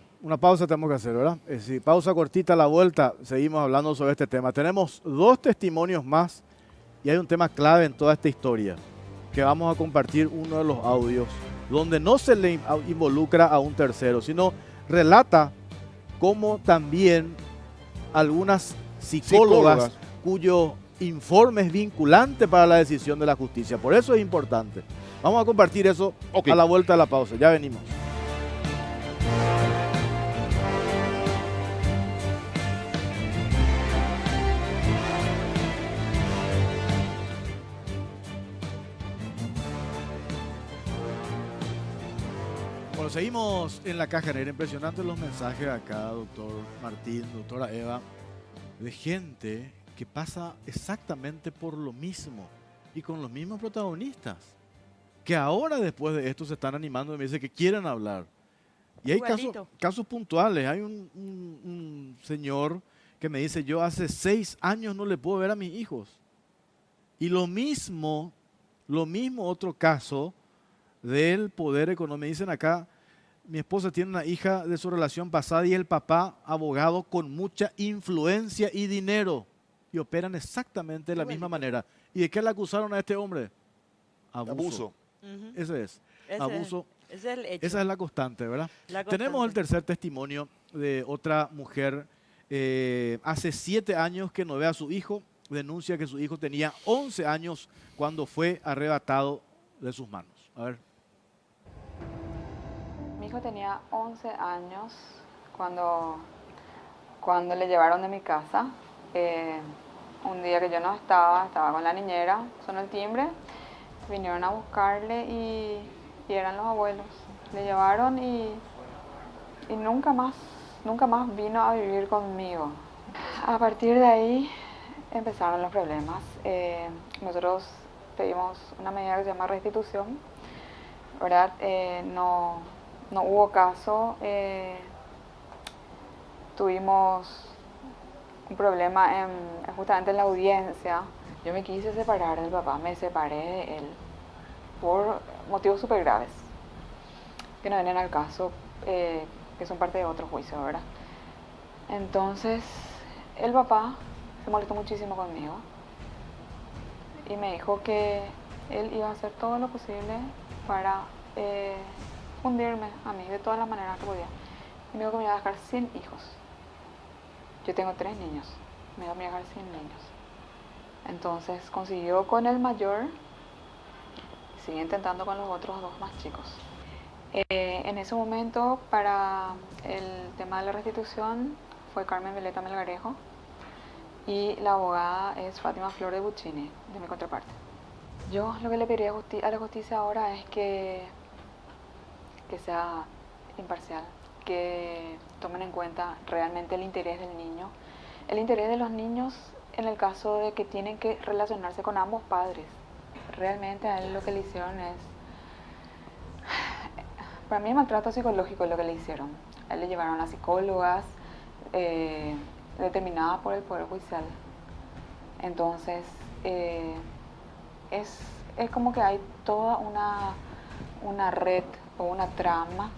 tenemos que hacer, ¿verdad? Es decir, pausa cortita, a la vuelta, seguimos hablando sobre este tema. Tenemos 2 testimonios más y hay un tema clave en toda esta historia, que vamos a compartir uno de los audios, donde no se le involucra a un tercero, sino relata cómo también algunas psicólogas cuyo informe es vinculante para la decisión de la justicia. Por eso es importante. Vamos a compartir eso a la vuelta de la pausa. Ya venimos. Bueno, seguimos en la caja negra. Impresionantes los mensajes acá, doctor Martín, doctora Eva, de gente que pasa exactamente por lo mismo y con los mismos protagonistas, que ahora después de esto se están animando y me dicen que quieren hablar. Y hay casos puntuales. Hay un señor que me dice, yo hace 6 años no le puedo ver a mis hijos. Y lo mismo otro caso del poder económico. Me dicen acá, mi esposa tiene una hija de su relación pasada y el papá abogado con mucha influencia y dinero. Y operan exactamente de la misma manera. ¿Y de qué le acusaron a este hombre? Abuso. Ese es. Abuso. Ese es el hecho. Esa es la constante, ¿verdad? Tenemos el tercer testimonio de otra mujer. Hace 7 años que no ve a su hijo. Denuncia que su hijo tenía 11 años cuando fue arrebatado de sus manos. A ver. Mi hijo tenía 11 años cuando le llevaron de mi casa. Un día que yo no estaba con la niñera, sonó el timbre, vinieron a buscarle y eran los abuelos. Le llevaron y nunca más vino a vivir conmigo. A partir de ahí empezaron los problemas. Nosotros pedimos una medida que se llama restitución, ¿verdad? No hubo caso. Tuvimos un problema justamente en la audiencia. Yo me quise separar del papá, me separé de él por motivos súper graves que no vienen al caso, que son parte de otro juicio, ¿verdad? Entonces el papá se molestó muchísimo conmigo y me dijo que él iba a hacer todo lo posible para hundirme a mí de todas las maneras que podía. Y me dijo que me iba a dejar sin hijos. Yo tengo 3 niños, me iba a dejar sin niños. Entonces consiguió con el mayor y sigue intentando con los otros 2 más chicos. En ese momento, para el tema de la restitución, fue Carmen Violeta Melgarejo y la abogada es Fátima Flor de Buccini, de mi contraparte. Yo lo que le pediría a la justicia ahora es que sea imparcial, que tomen en cuenta realmente el interés del niño, el interés de los niños en el caso de que tienen que relacionarse con ambos padres. Realmente a él lo que le hicieron es, para mí, maltrato psicológico es lo que le hicieron. A él le llevaron a psicólogas determinadas por el Poder Judicial. Entonces, es como que hay toda una red o una trama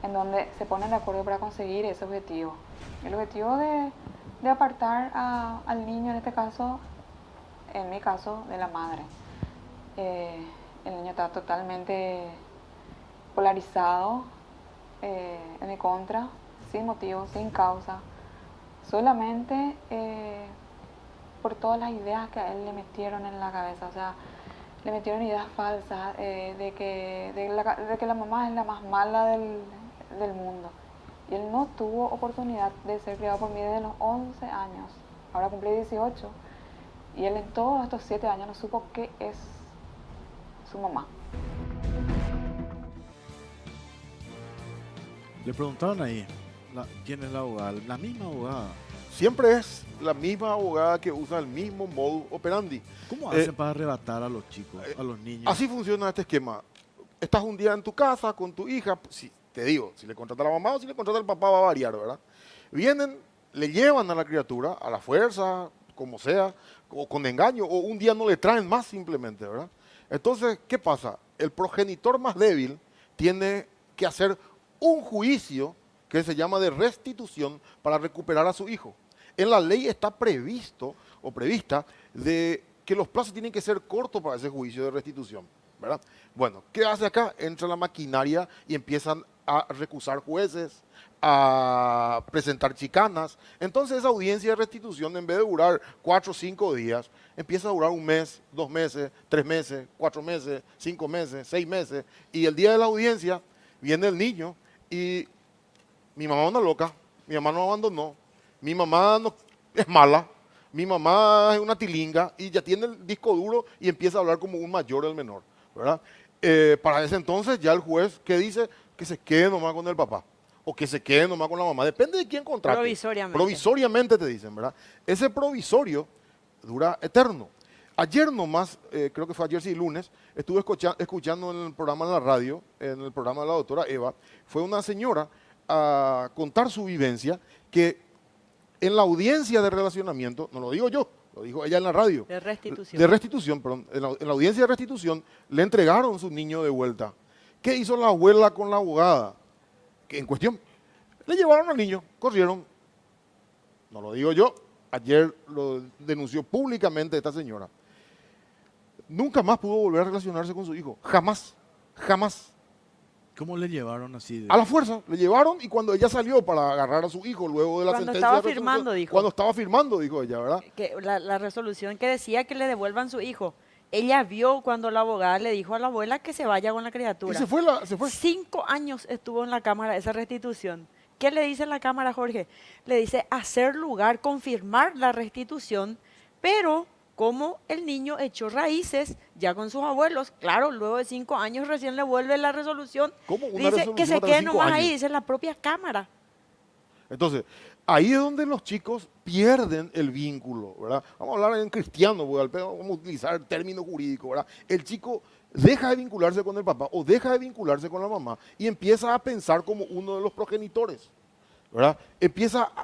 en donde se ponen de acuerdo para conseguir ese objetivo. El objetivo de apartar al niño, en este caso, en mi caso, de la madre. El niño está totalmente polarizado, en mi contra, sin motivo, sin causa, solamente por todas las ideas que a él le metieron en la cabeza. O sea, le metieron ideas falsas de que la mamá es la más mala del mundo. Y él no tuvo oportunidad de ser criado por mí desde los 11 años. Ahora cumplí 18. Y él en todos estos 7 años no supo qué es su mamá. Le preguntaron ahí, ¿quién es la abogada? La misma abogada. Siempre es la misma abogada que usa el mismo modus operandi. ¿Cómo hacen para arrebatar a los chicos, a los niños? Así funciona este esquema. Estás un día en tu casa con tu hija, si, te digo, si le contrata a la mamá o si le contrata al papá va a variar, ¿verdad? Vienen, le llevan a la criatura a la fuerza, como sea, o con engaño, o un día no le traen más simplemente, ¿verdad? Entonces, ¿qué pasa? El progenitor más débil tiene que hacer un juicio que se llama de restitución para recuperar a su hijo. En la ley está previsto o prevista de que los plazos tienen que ser cortos para ese juicio de restitución, ¿verdad? Bueno, ¿qué hace acá? Entra la maquinaria y empiezan a recusar jueces, a presentar chicanas. Entonces esa audiencia de restitución, en vez de durar 4 o 5 días, empieza a durar 1 mes, 2 meses, 3 meses, 4 meses, 5 meses, 6 meses. Y el día de la audiencia viene el niño y mi mamá es una loca, mi mamá nos abandonó, mi mamá no, es mala, mi mamá es una tilinga y ya tiene el disco duro y empieza a hablar como un mayor el menor, ¿verdad? Para ese entonces ya el juez, ¿qué dice? Que se quede nomás con el papá o que se quede nomás con la mamá, depende de quién contrate. Provisoriamente. Provisoriamente te dicen, ¿verdad? Ese provisorio dura eterno. Ayer nomás, creo que fue ayer, sí, lunes, estuve escuchando en el programa de la radio, en el programa de la doctora Eva, fue una señora a contar su vivencia que en la audiencia de relacionamiento, no lo digo yo, lo dijo ella en la radio. De restitución. De restitución, perdón. En la audiencia de restitución le entregaron su niño de vuelta. ¿Qué hizo la abuela con la abogada? Que en cuestión, le llevaron al niño, corrieron. No lo digo yo, ayer lo denunció públicamente esta señora. Nunca más pudo volver a relacionarse con su hijo. Jamás, jamás. ¿Cómo le llevaron así? A la fuerza, le llevaron y cuando ella salió para agarrar a su hijo luego de la Cuando sentencia estaba de resolución, firmando, dijo. Cuando estaba firmando, dijo ella, ¿verdad? Que la resolución que decía que le devuelvan su hijo. Ella vio cuando la abogada le dijo a la abuela que se vaya con la Y criatura. se fue. 5 años estuvo en la Cámara esa restitución. ¿Qué le dice la Cámara, Jorge? Le dice hacer lugar, confirmar la restitución, pero como el niño echó raíces ya con sus abuelos, claro, luego de 5 años recién le vuelve la resolución. ¿Cómo una Dice que resolución se para quede 5 nomás ahí, años? dice la propia Cámara. Entonces, ahí es donde los chicos pierden el vínculo, ¿verdad? Vamos a hablar en cristiano, vamos a utilizar el término jurídico, ¿verdad? El chico deja de vincularse con el papá o deja de vincularse con la mamá y empieza a pensar como uno de los progenitores, ¿verdad?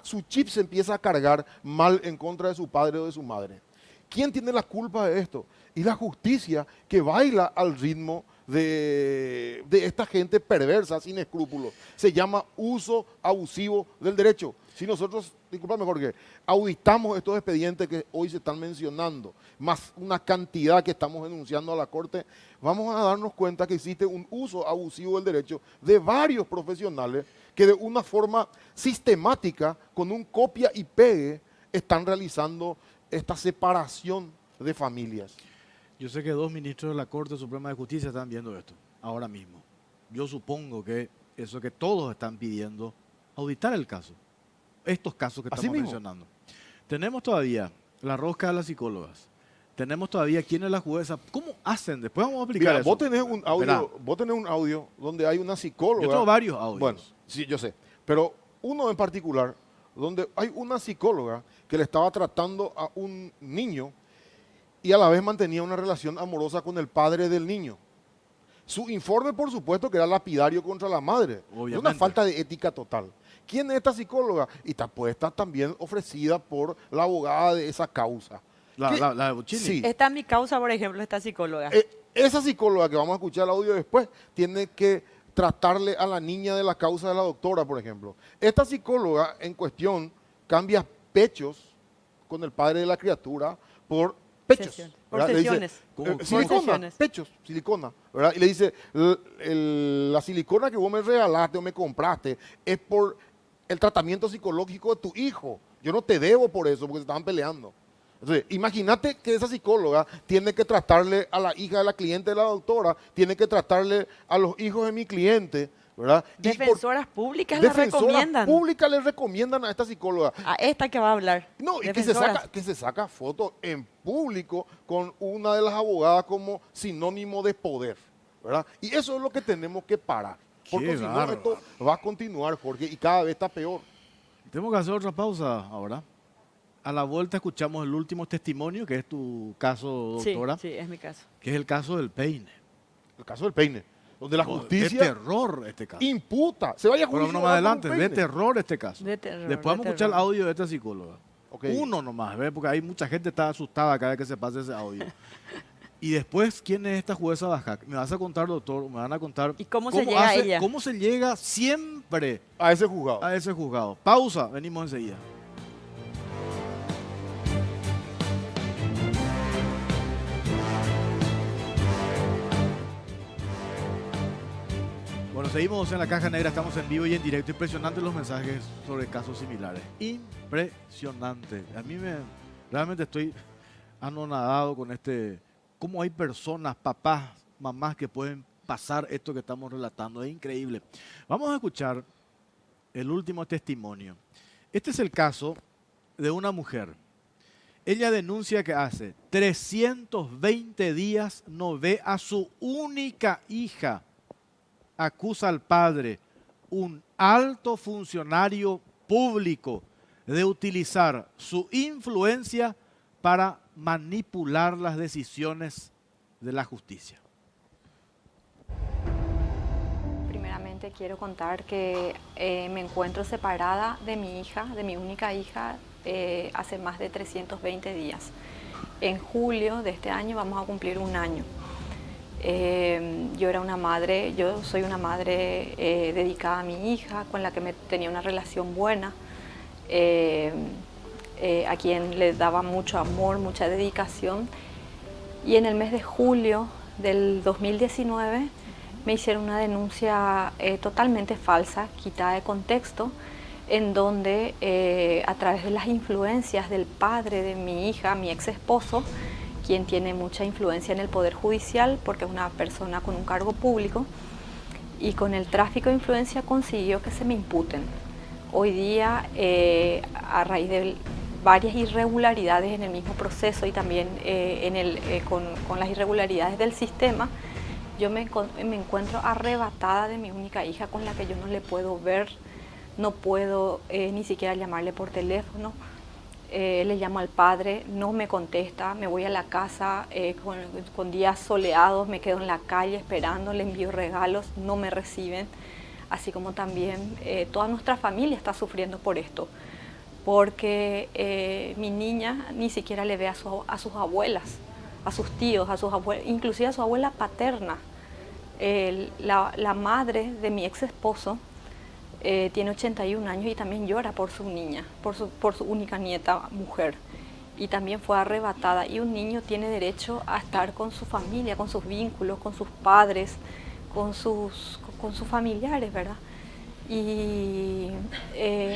Su chip se empieza a cargar mal en contra de su padre o de su madre. ¿Quién tiene la culpa de esto? Y la justicia que baila al ritmo de esta gente perversa, sin escrúpulos. Se llama uso abusivo del derecho. Si nosotros, discúlpame Jorge, auditamos estos expedientes que hoy se están mencionando, más una cantidad que estamos denunciando a la Corte, vamos a darnos cuenta que existe un uso abusivo del derecho de varios profesionales que de una forma sistemática, con un copia y pegue, están realizando esta separación de familias. Yo sé que 2 ministros de la Corte Suprema de Justicia están viendo esto ahora mismo. Yo supongo que eso que todos están pidiendo, auditar el caso. Estos casos que Así estamos mismo. mencionando. Tenemos todavía la rosca de las psicólogas. Tenemos todavía quién es la jueza. ¿Cómo hacen? Después vamos a explicar Mira, eso. vos tenés un Esperá. audio, donde hay una psicóloga. Yo tengo varios audios. Bueno, sí, yo sé. Pero uno en particular, donde hay una psicóloga que le estaba tratando a un niño y a la vez mantenía una relación amorosa con el padre del niño. Su informe, por supuesto, que era lapidario contra la madre. Es una Obviamente. falta de ética total. ¿Quién es esta psicóloga? Y está también ofrecida por la abogada de esa causa. ¿Qué? La de Buccini. Sí. Esta es mi causa, por ejemplo, esta psicóloga. Esa psicóloga que vamos a escuchar el audio después tiene que tratarle a la niña de la causa de la doctora, por ejemplo. Esta psicóloga en cuestión cambia pechos con el padre de la criatura por pechos. Sesión. ¿verdad? Por Le dice, sesiones. ¿Cómo? Por silicona, sesiones. pechos, silicona, ¿verdad? Y le dice, la silicona que vos me regalaste o me compraste es por el tratamiento psicológico de tu hijo. Yo no te debo por eso, porque se estaban peleando. Entonces, imagínate que esa psicóloga tiene que tratarle a la hija de la cliente de la doctora, tiene que tratarle a los hijos de mi cliente, ¿verdad? Defensoras públicas la recomiendan. Públicas le recomiendan a esta psicóloga. A esta que va a hablar. No, y Defensoras. que se saca fotos en público con una de las abogadas como sinónimo de poder, ¿verdad? Y eso es lo que tenemos que parar. Porque Qué si no, bárbaro. esto va a continuar, Jorge, y cada vez está peor. Tenemos que hacer otra pausa ahora. A la vuelta escuchamos el último testimonio, que es tu caso, Sí, doctora, sí, es mi caso. que es el caso del peine. El caso del peine, donde la De justicia terror este caso. imputa. Se vaya a Pero juicio no ahora más por un adelante, de peine. terror este caso. De terror, Después vamos a de escuchar el terror. audio de esta psicóloga. Ok. Uno nomás, ¿ves? Porque hay mucha gente que está asustada cada vez que se pase ese audio. Y después, ¿quién es esta jueza Bajac? Me vas a contar, doctor, me van a contar ¿Y cómo se llega a ella? cómo se llega siempre A ese juzgado. a ese juzgado. Pausa, venimos enseguida. Bueno, seguimos en la Caja Negra, estamos en vivo y en directo. Impresionantes los mensajes sobre casos similares. Impresionante. Realmente estoy anonadado con cómo hay personas, papás, mamás que pueden pasar esto que estamos relatando. Es increíble. Vamos a escuchar el último testimonio. Este es el caso de una mujer. Ella denuncia que hace 320 días no ve a su única hija. Acusa al padre, un alto funcionario público, de utilizar su influencia para manipular las decisiones de la justicia. Primeramente quiero contar que me encuentro separada de mi hija, de mi única hija, hace más de 320 días. En julio de este año vamos a cumplir un año. Yo soy una madre dedicada a mi hija, con la que tenía una relación buena, a quien le daba mucho amor, mucha dedicación. Y en el mes de julio del 2019 me hicieron una denuncia totalmente falsa, quitada de contexto, en donde a través de las influencias del padre de mi hija, mi ex esposo, quien tiene mucha influencia en el Poder Judicial porque es una persona con un cargo público, y con el tráfico de influencia consiguió que se me imputen. Hoy día, a raíz de varias irregularidades en el mismo proceso y también con las irregularidades del sistema, yo me encuentro arrebatada de mi única hija, con la que yo no le puedo ver, no puedo ni siquiera llamarle por teléfono. Le llamo al padre, no me contesta, me voy a la casa con días soleados, me quedo en la calle esperando, le envío regalos, no me reciben, así como también toda nuestra familia está sufriendo por esto, porque mi niña ni siquiera le ve a sus abuelas, a sus tíos, a sus abuelas, inclusive a su abuela paterna. La madre de mi ex esposo tiene 81 años y también llora por su niña, por su única nieta mujer. Y también fue arrebatada. Y un niño tiene derecho a estar con su familia, con sus vínculos, con sus padres, con sus familiares, ¿verdad? Y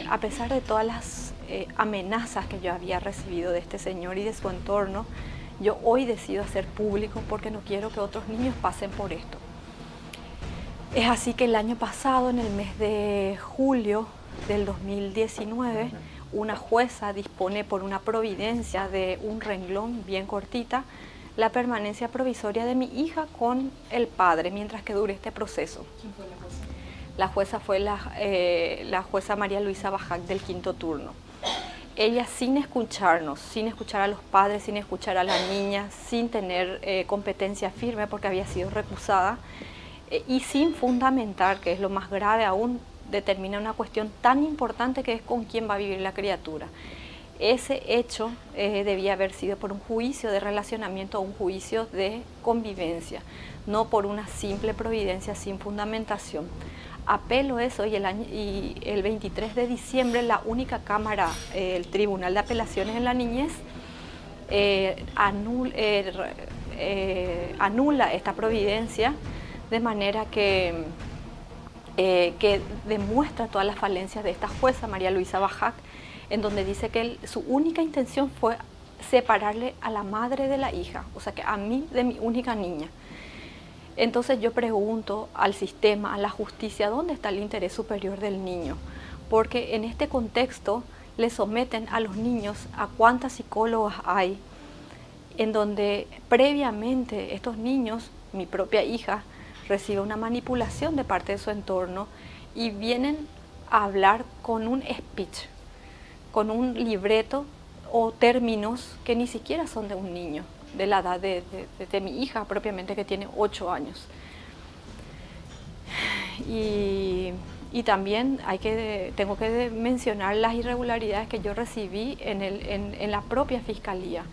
a pesar de todas las amenazas que yo había recibido de este señor y de su entorno, yo hoy decido hacer público porque no quiero que otros niños pasen por esto. Es así que el año pasado, en el mes de julio del 2019, una jueza dispone por una providencia de un renglón bien cortita la permanencia provisoria de mi hija con el padre mientras que dure este proceso. ¿Quién fue la jueza? La jueza fue la jueza María Luisa Bajac del quinto turno. Ella, sin escucharnos, sin escuchar a los padres, sin escuchar a la niña, sin tener competencia firme porque había sido recusada, y sin fundamentar, que es lo más grave aún, determina una cuestión tan importante que es con quién va a vivir la criatura. Ese hecho debía haber sido por un juicio de relacionamiento o un juicio de convivencia, no por una simple providencia sin fundamentación. Apelo eso y el 23 de diciembre la única cámara, el Tribunal de Apelaciones en la Niñez, anula esta providencia, de manera que demuestra todas las falencias de esta jueza, María Luisa Bajac, en donde dice que su única intención fue separarle a la madre de la hija, o sea que a mí de mi única niña. Entonces yo pregunto al sistema, a la justicia, ¿dónde está el interés superior del niño? Porque en este contexto le someten a los niños a cuántas psicólogas hay, en donde previamente estos niños, mi propia hija, recibe una manipulación de parte de su entorno y vienen a hablar con un speech, con un libreto o términos que ni siquiera son de un niño, de la edad de mi hija propiamente, que tiene 8 años. Y Y también tengo que mencionar las irregularidades que yo recibí en la propia fiscalía.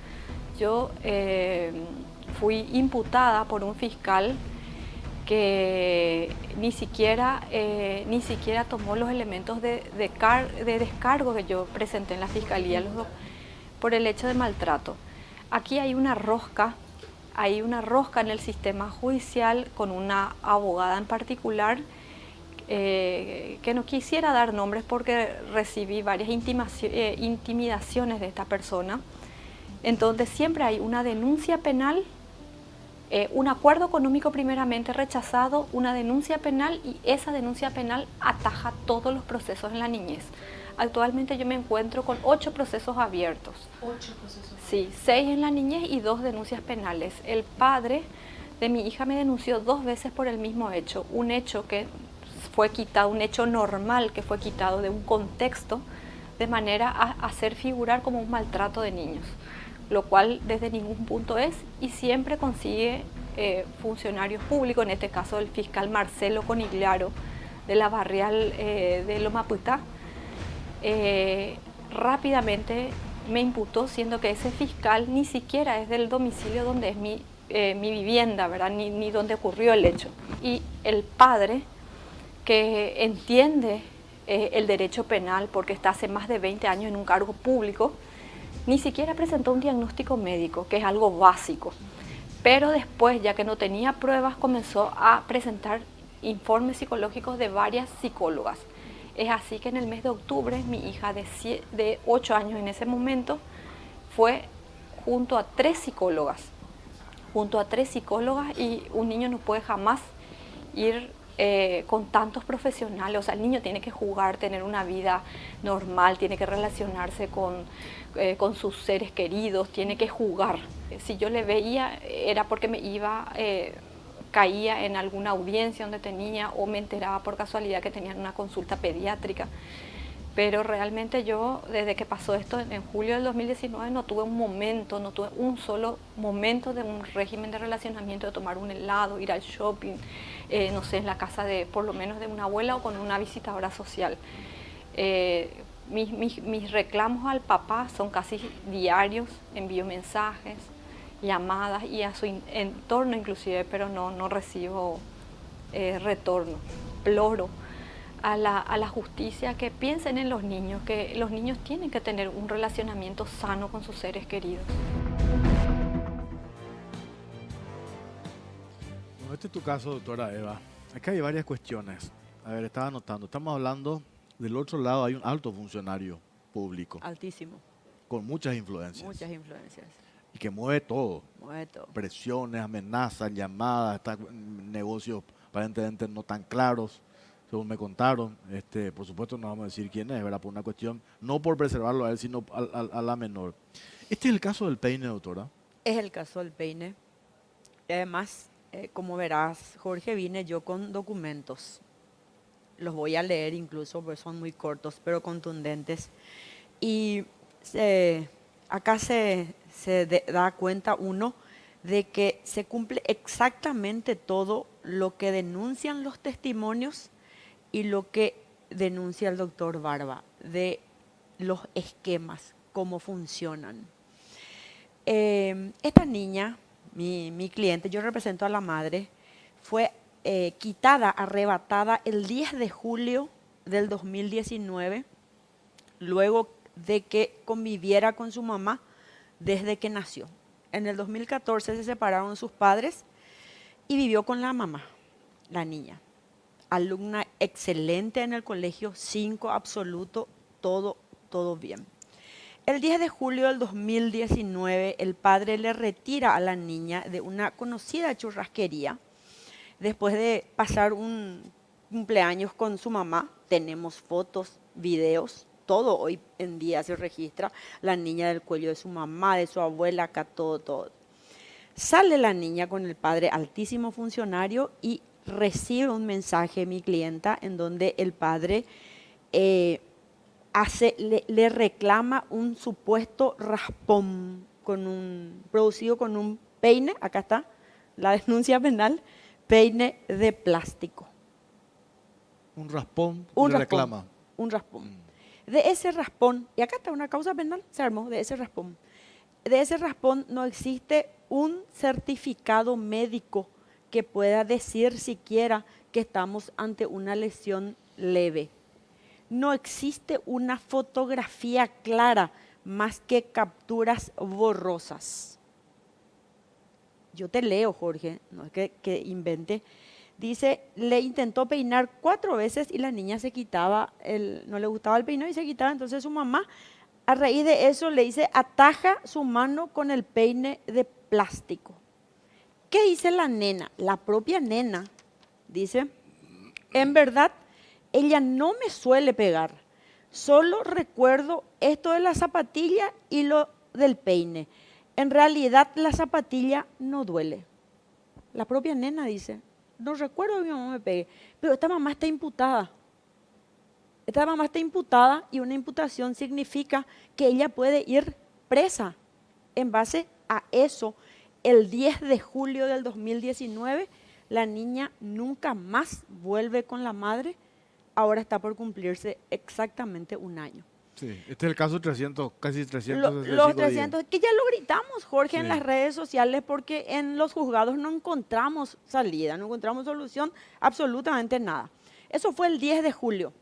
Yo fui imputada por un fiscal que ni siquiera tomó los elementos de descargo que yo presenté en la fiscalía por el hecho de maltrato. Aquí hay una rosca en el sistema judicial con una abogada en particular que no quisiera dar nombres porque recibí varias intimidaciones de esta persona. Entonces siempre hay una denuncia penal, un acuerdo económico primeramente rechazado, una denuncia penal, y esa denuncia penal ataja todos los procesos en la niñez. Actualmente yo me encuentro con 8 procesos abiertos. 8 procesos. Sí, 6 en la niñez y 2 denuncias penales. El padre de mi hija me denunció 2 veces por el mismo hecho, un hecho que fue quitado, un hecho normal que fue quitado de un contexto de manera a hacer figurar como un maltrato de niños, lo cual desde ningún punto es, y siempre consigue funcionarios públicos, en este caso el fiscal Marcelo Conigliaro de la barrial de Loma Putá, rápidamente me imputó, siendo que ese fiscal ni siquiera es del domicilio donde es mi vivienda, ¿verdad? Ni donde ocurrió el hecho. Y el padre, que entiende el derecho penal porque está hace más de 20 años en un cargo público, ni siquiera presentó un diagnóstico médico, que es algo básico. Pero después, ya que no tenía pruebas, comenzó a presentar informes psicológicos de varias psicólogas. Es así que en el mes de octubre, mi hija de 8 años en ese momento fue junto a 3 psicólogas. Y un niño no puede jamás ir con tantos profesionales. O sea, el niño tiene que jugar, tener una vida normal, tiene que relacionarse con sus seres queridos, tiene que jugar. Si yo le veía era porque caía en alguna audiencia donde tenía, o me enteraba por casualidad que tenían una consulta pediátrica. Pero realmente yo, desde que pasó esto en julio del 2019, no tuve un solo momento de un régimen de relacionamiento, de tomar un helado, ir al shopping, no sé, en la casa por lo menos de una abuela o con una visitadora social. Mis reclamos al papá son casi diarios, envío mensajes, llamadas y a su entorno inclusive, pero no recibo retorno. Imploro a la justicia que piensen en los niños, que los niños tienen que tener un relacionamiento sano con sus seres queridos. Bueno, este es tu caso, doctora Eva. Acá hay varias cuestiones. A ver, estaba anotando. Estamos hablando, del otro lado hay un alto funcionario público. Altísimo. Con muchas influencias. Muchas influencias. Y que mueve todo. Mueve todo. Presiones, amenazas, llamadas, negocios aparentemente no tan claros, según me contaron. Por supuesto no vamos a decir quién es, ¿verdad? Por una cuestión, no por preservarlo a él, sino a la menor. Este es el caso del peine, doctora. Es el caso del peine. Y además, como verás, Jorge, vine yo con documentos. Los voy a leer incluso porque son muy cortos, pero contundentes. Y acá se da cuenta uno de que se cumple exactamente todo lo que denuncian los testimonios y lo que denuncia el doctor Barba, de los esquemas, cómo funcionan. Esta niña, mi cliente, yo represento a la madre, fue quitada, arrebatada el 10 de julio del 2019, luego de que conviviera con su mamá desde que nació. En el 2014 se separaron sus padres y vivió con la mamá, la niña. Alumna excelente en el colegio, 5 absoluto, todo bien. El 10 de julio del 2019, el padre le retira a la niña de una conocida churrasquería después de pasar un cumpleaños con su mamá. Tenemos fotos, videos, todo hoy en día se registra. La niña del cuello de su mamá, de su abuela, acá todo. Sale la niña con el padre, altísimo funcionario, y recibe un mensaje, mi clienta, en donde el padre le reclama un supuesto raspón producido con un peine, acá está la denuncia penal, peine de plástico. Un raspón Un le raspón. reclama. Un raspón. De ese raspón, y acá está una causa penal, se armó de ese raspón. De ese raspón no existe un certificado médico que pueda decir siquiera que estamos ante una lesión leve. No existe una fotografía clara más que capturas borrosas. Yo te leo, Jorge, no es que invente. Dice, le intentó peinar 4 veces y la niña se quitaba, no le gustaba el peinado y se quitaba. Entonces su mamá, a raíz de eso, le dice, ataja su mano con el peine de plástico. ¿Qué dice la nena? La propia nena dice, en verdad, ella no me suele pegar. Solo recuerdo esto de la zapatilla y lo del peine. En realidad, la zapatilla no duele. La propia nena dice, no recuerdo que mi mamá me pegue, pero esta mamá está imputada. Esta mamá está imputada y una imputación significa que ella puede ir presa. En base a eso, el 10 de julio del 2019, la niña nunca más vuelve con la madre. Ahora está por cumplirse exactamente 1 año. Sí, este es el caso 300, casi 300. Los 300, que ya lo gritamos, Jorge, en Sí. las redes sociales, porque en los juzgados no encontramos salida, no encontramos solución, absolutamente nada. Eso fue el 10 de julio.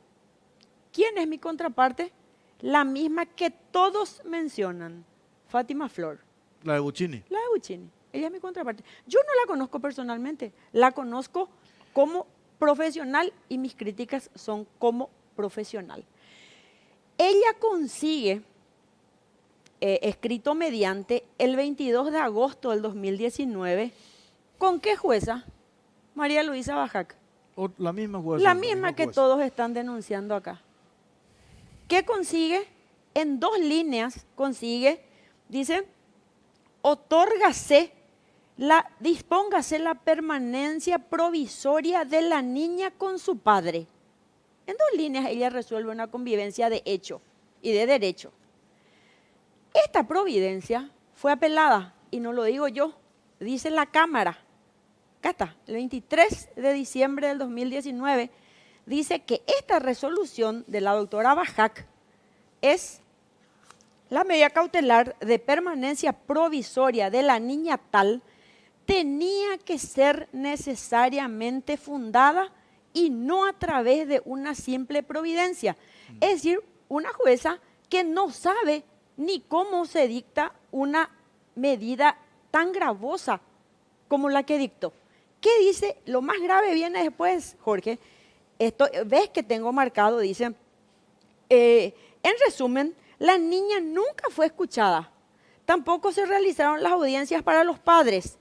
¿Quién es mi contraparte? La misma que todos mencionan, Fátima Flor. La de Buccini. La de Buccini, ella es mi contraparte. Yo no la conozco personalmente, la conozco como profesional y mis críticas son como profesional. Ella consigue, escrito mediante, el 22 de agosto del 2019, ¿con qué jueza? María Luisa Bajac. La misma jueza. La misma que todos están denunciando acá. ¿Qué consigue? En 2 líneas consigue, dice, dispóngase la permanencia provisoria de la niña con su padre. En 2 líneas ella resuelve una convivencia de hecho y de derecho. Esta providencia fue apelada, y no lo digo yo, dice la Cámara. Acá está, el 23 de diciembre del 2019, dice que esta resolución de la doctora Bajac es la medida cautelar de permanencia provisoria de la niña tal tenía que ser necesariamente fundada y no a través de una simple providencia. Es decir, una jueza que no sabe ni cómo se dicta una medida tan gravosa como la que dictó. ¿Qué dice? Lo más grave viene después, Jorge. Esto, ves que tengo marcado, dice, en resumen, la niña nunca fue escuchada. Tampoco se realizaron las audiencias para los padres.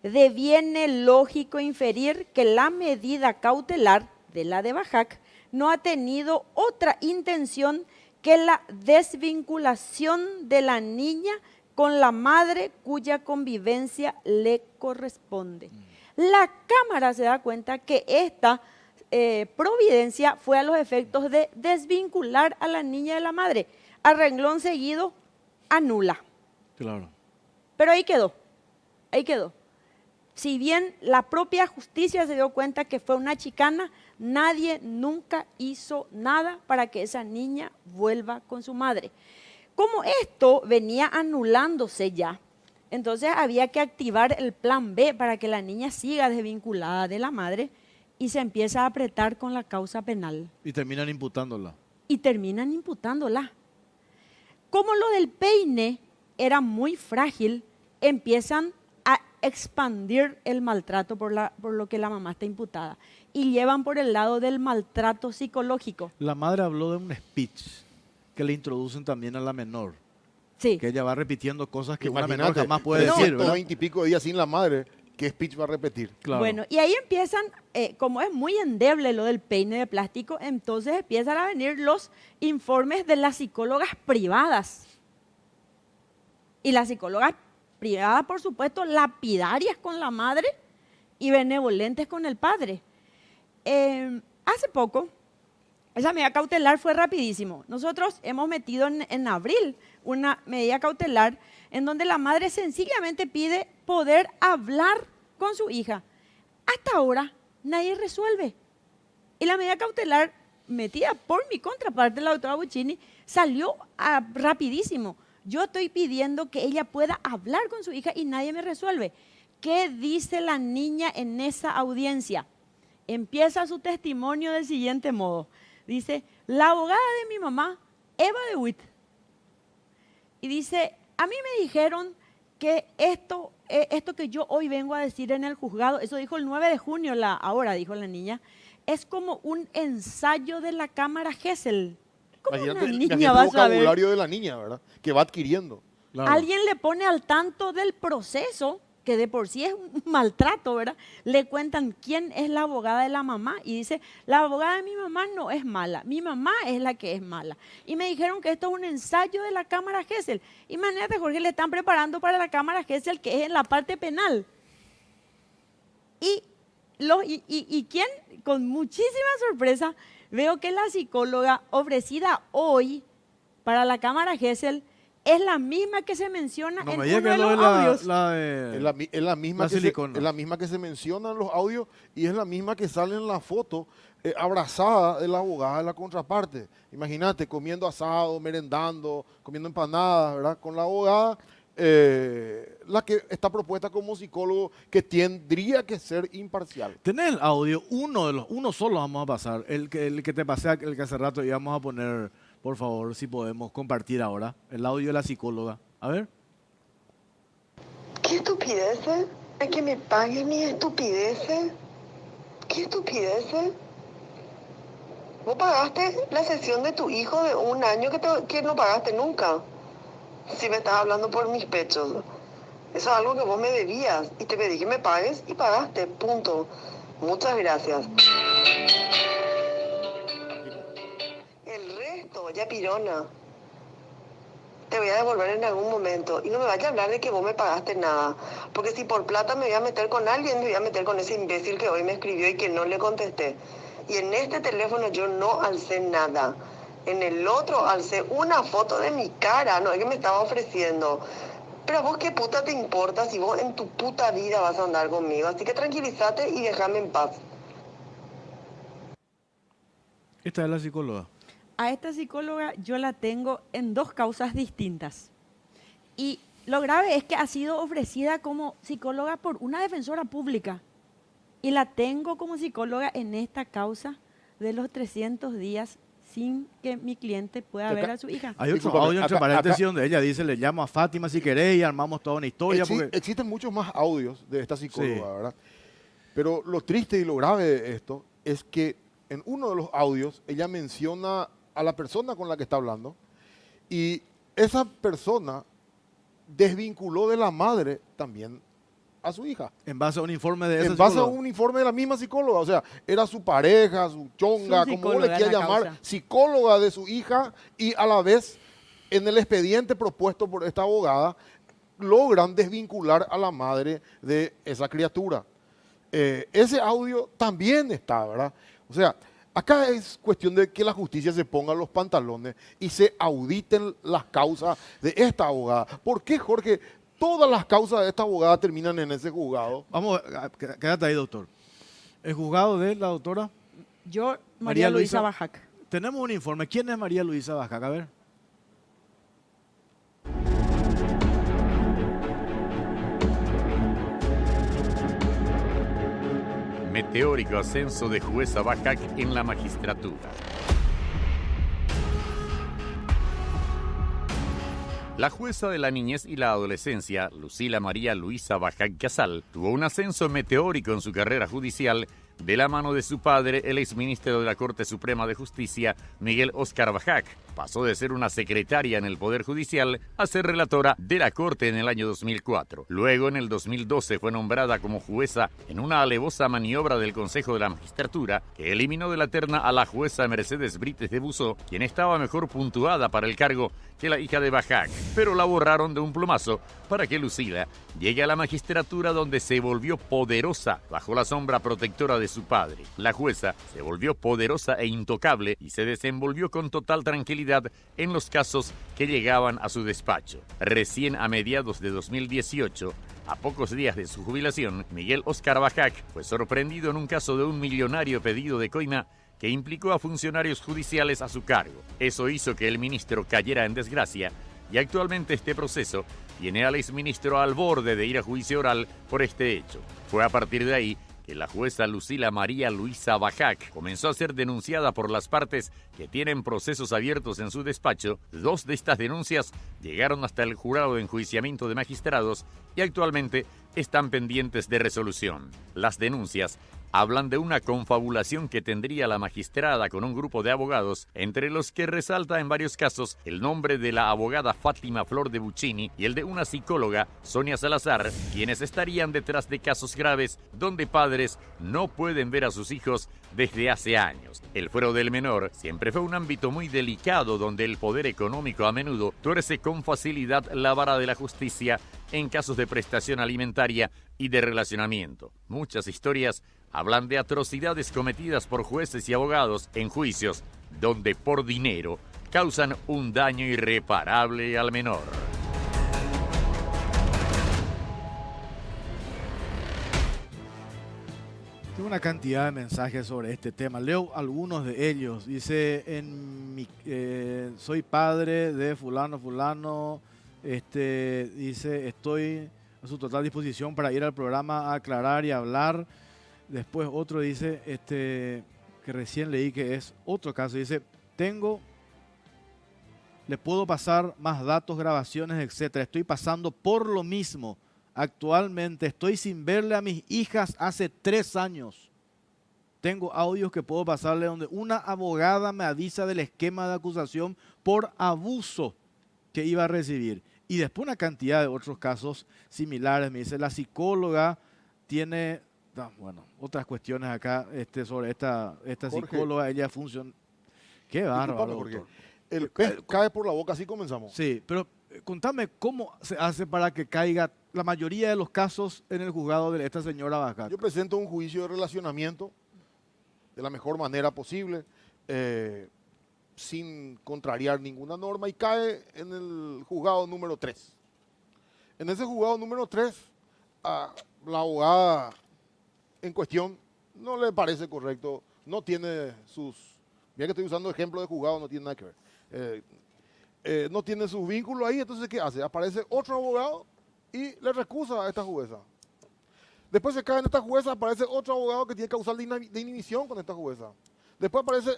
Deviene lógico inferir que la medida cautelar de la de Bajac no ha tenido otra intención que la desvinculación de la niña con la madre cuya convivencia le corresponde. La Cámara se da cuenta que esta providencia fue a los efectos de desvincular a la niña de la madre. A renglón seguido, anula. Claro. Pero ahí quedó, ahí quedó. Si bien la propia justicia se dio cuenta que fue una chicana, nadie nunca hizo nada para que esa niña vuelva con su madre. Como esto venía anulándose ya, entonces había que activar el plan B para que la niña siga desvinculada de la madre y se empieza a apretar con la causa penal. Y terminan imputándola. Y terminan imputándola. Como lo del peine era muy frágil, empiezan a expandir el maltrato por lo que la mamá está imputada y llevan por el lado del maltrato psicológico. La madre habló de un speech que le introducen también a la menor. Sí. Que ella va repitiendo cosas que una menor Imagínate, jamás puede decir, ¿verdad? 320 y pico de días sin la madre, ¿qué speech va a repetir? Claro. Bueno, y ahí empiezan, como es muy endeble lo del peine de plástico, entonces empiezan a venir los informes de las psicólogas privadas. Y las psicólogas privadas, por supuesto, lapidarias con la madre y benevolentes con el padre. Hace poco, esa medida cautelar fue rapidísimo. Nosotros hemos metido en abril una medida cautelar en donde la madre sencillamente pide poder hablar con su hija. Hasta ahora nadie resuelve. Y la medida cautelar metida por mi contraparte, la doctora Buccini, salió rapidísimo. Yo estoy pidiendo que ella pueda hablar con su hija y nadie me resuelve. ¿Qué dice la niña en esa audiencia? Empieza su testimonio del siguiente modo. Dice, la abogada de mi mamá, Eva de Witt. Y dice, a mí me dijeron que esto que yo hoy vengo a decir en el juzgado, eso dijo el 9 de junio, ahora dijo la niña, es como un ensayo de la cámara Gesell. ¿Cómo una niña va a saber? El vocabulario de la niña, ¿verdad? Que va adquiriendo. Claro. Alguien le pone al tanto del proceso, que de por sí es un maltrato, ¿verdad? Le cuentan quién es la abogada de la mamá y dice, la abogada de mi mamá no es mala, mi mamá es la que es mala. Y me dijeron que esto es un ensayo de la cámara Gesell. Imagínate, Jorge, le están preparando para la cámara Gesell, que es en la parte penal. Y quién, con muchísima sorpresa, veo que la psicóloga ofrecida hoy para la cámara Gesell es la misma que se menciona en uno de los audios. Es la misma que se menciona en los audios y es la misma que sale en la foto abrazada de la abogada de la contraparte. Imagínate, comiendo asado, merendando, comiendo empanadas, ¿verdad? Con la abogada, la que está propuesta como psicólogo, que tendría que ser imparcial. Tenés el audio, uno solo vamos a pasar, el que te pasé, el que hace rato íbamos a poner. Por favor, si podemos compartir ahora el audio de la psicóloga. A ver. ¿Qué estupideces? ¿Hay que me paguen mis estupideces? ¿Qué estupideces? ¿Vos pagaste la sesión de tu hijo de 1 año que no pagaste nunca? Si me estás hablando por mis pechos. Eso es algo que vos me debías y te pedí que me pagues y pagaste, punto. Muchas gracias. Ya pirona, te voy a devolver en algún momento y no me vayas a hablar de que vos me pagaste nada, porque si por plata me voy a meter con alguien, me voy a meter con ese imbécil que hoy me escribió y que no le contesté. Y en este teléfono yo no alcé nada, en el otro alcé una foto de mi cara, no es que me estaba ofreciendo. Pero a vos qué puta te importa si vos en tu puta vida vas a andar conmigo, así que tranquilízate y déjame en paz. Esta es la psicóloga. A esta psicóloga yo la tengo en 2 causas distintas. Y lo grave es que ha sido ofrecida como psicóloga por una defensora pública. Y la tengo como psicóloga en esta causa de los 300 días sin que mi cliente pueda ver a su hija. Hay otro audio entre paréntesis donde ella dice, le llamo a Fátima si querés y armamos toda una historia. Existen muchos más audios de esta psicóloga, sí, ¿verdad? Pero lo triste y lo grave de esto es que en uno de los audios ella menciona a la persona con la que está hablando y esa persona desvinculó de la madre también a su hija. En base a un informe de esa En base a un informe de la misma psicóloga, o sea, era su pareja, su chonga, como vos le quieras llamar, causa. Psicóloga de su hija y a la vez en el expediente propuesto por esta abogada logran desvincular a la madre de esa criatura. Ese audio también está, ¿verdad? O sea, acá es cuestión de que la justicia se ponga los pantalones y se auditen las causas de esta abogada. ¿Por qué, Jorge, todas las causas de esta abogada terminan en ese juzgado? Vamos, quédate ahí, doctor. ¿El juzgado de la doctora? Yo, María Luisa Bajac. Tenemos un informe. ¿Quién es María Luisa Bajac? A ver. Meteórico ascenso de jueza Bajac en la magistratura. La jueza de la niñez y la adolescencia, Lucila María Luisa Bajac Casal, tuvo un ascenso meteórico en su carrera judicial de la mano de su padre, el exministro de la Corte Suprema de Justicia, Miguel Óscar Bajac. Pasó de ser una secretaria en el Poder Judicial a ser relatora de la Corte en el año 2004. Luego, en el 2012, fue nombrada como jueza en una alevosa maniobra del Consejo de la Magistratura que eliminó de la terna a la jueza Mercedes Brites de Busó, quien estaba mejor puntuada para el cargo que la hija de Bajac, pero la borraron de un plumazo para que Lucila llegue a la magistratura, donde se volvió poderosa bajo la sombra protectora de su padre. La jueza se volvió poderosa e intocable y se desenvolvió con total tranquilidad en los casos que llegaban a su despacho. Recién a mediados de 2018, a pocos días de su jubilación, Miguel Óscar Bajac fue sorprendido en un caso de un millonario pedido de coima que implicó a funcionarios judiciales a su cargo. Eso hizo que el ministro cayera en desgracia y actualmente este proceso tiene al exministro al borde de ir a juicio oral por este hecho. Fue a partir de ahí que la jueza Lucila María Luisa Bajac comenzó a ser denunciada por las partes que tienen procesos abiertos en su despacho. 2 de estas denuncias llegaron hasta el jurado de enjuiciamiento de magistrados y actualmente están pendientes de resolución. Las denuncias hablan de una confabulación que tendría la magistrada con un grupo de abogados, entre los que resalta en varios casos el nombre de la abogada Fátima Flor de Buccini y el de una psicóloga, Sonia Salazar, quienes estarían detrás de casos graves donde padres no pueden ver a sus hijos desde hace años. El fuero del menor siempre fue un ámbito muy delicado donde el poder económico a menudo tuerce con facilidad la vara de la justicia en casos de prestación alimentaria y de relacionamiento. Muchas historias hablan de atrocidades cometidas por jueces y abogados en juicios donde por dinero causan un daño irreparable al menor. Tengo una cantidad de mensajes sobre este tema. Leo algunos de ellos. Dice, soy padre de fulano. Dice, estoy a su total disposición para ir al programa a aclarar y hablar. Después otro dice, que recién leí que es otro caso, dice, le puedo pasar más datos, grabaciones, etcétera. Estoy pasando por lo mismo. Actualmente estoy sin verle a mis hijas hace 3 años. Tengo audios que puedo pasarle donde una abogada me avisa del esquema de acusación por abuso que iba a recibir. Y después una cantidad de otros casos similares. Me dice, la psicóloga tiene... Bueno, otras cuestiones acá sobre esta psicóloga, ella funciona... Qué bárbaro, doctor. El pez cae por la boca, así comenzamos. Sí, pero contame cómo se hace para que caiga la mayoría de los casos en el juzgado de esta señora Bajac. Yo presento un juicio de relacionamiento de la mejor manera posible, sin contrariar ninguna norma, y cae en el juzgado número 3. En ese juzgado número 3, la abogada en cuestión no le parece correcto, no tiene sus... Mira que estoy usando ejemplo de juzgado, no tiene nada que ver. No tiene sus vínculos ahí, entonces ¿qué hace? Aparece otro abogado y le recusa a esta jueza. Después se cae en esta jueza, aparece otro abogado que tiene causal de inhibición con esta jueza. Después aparece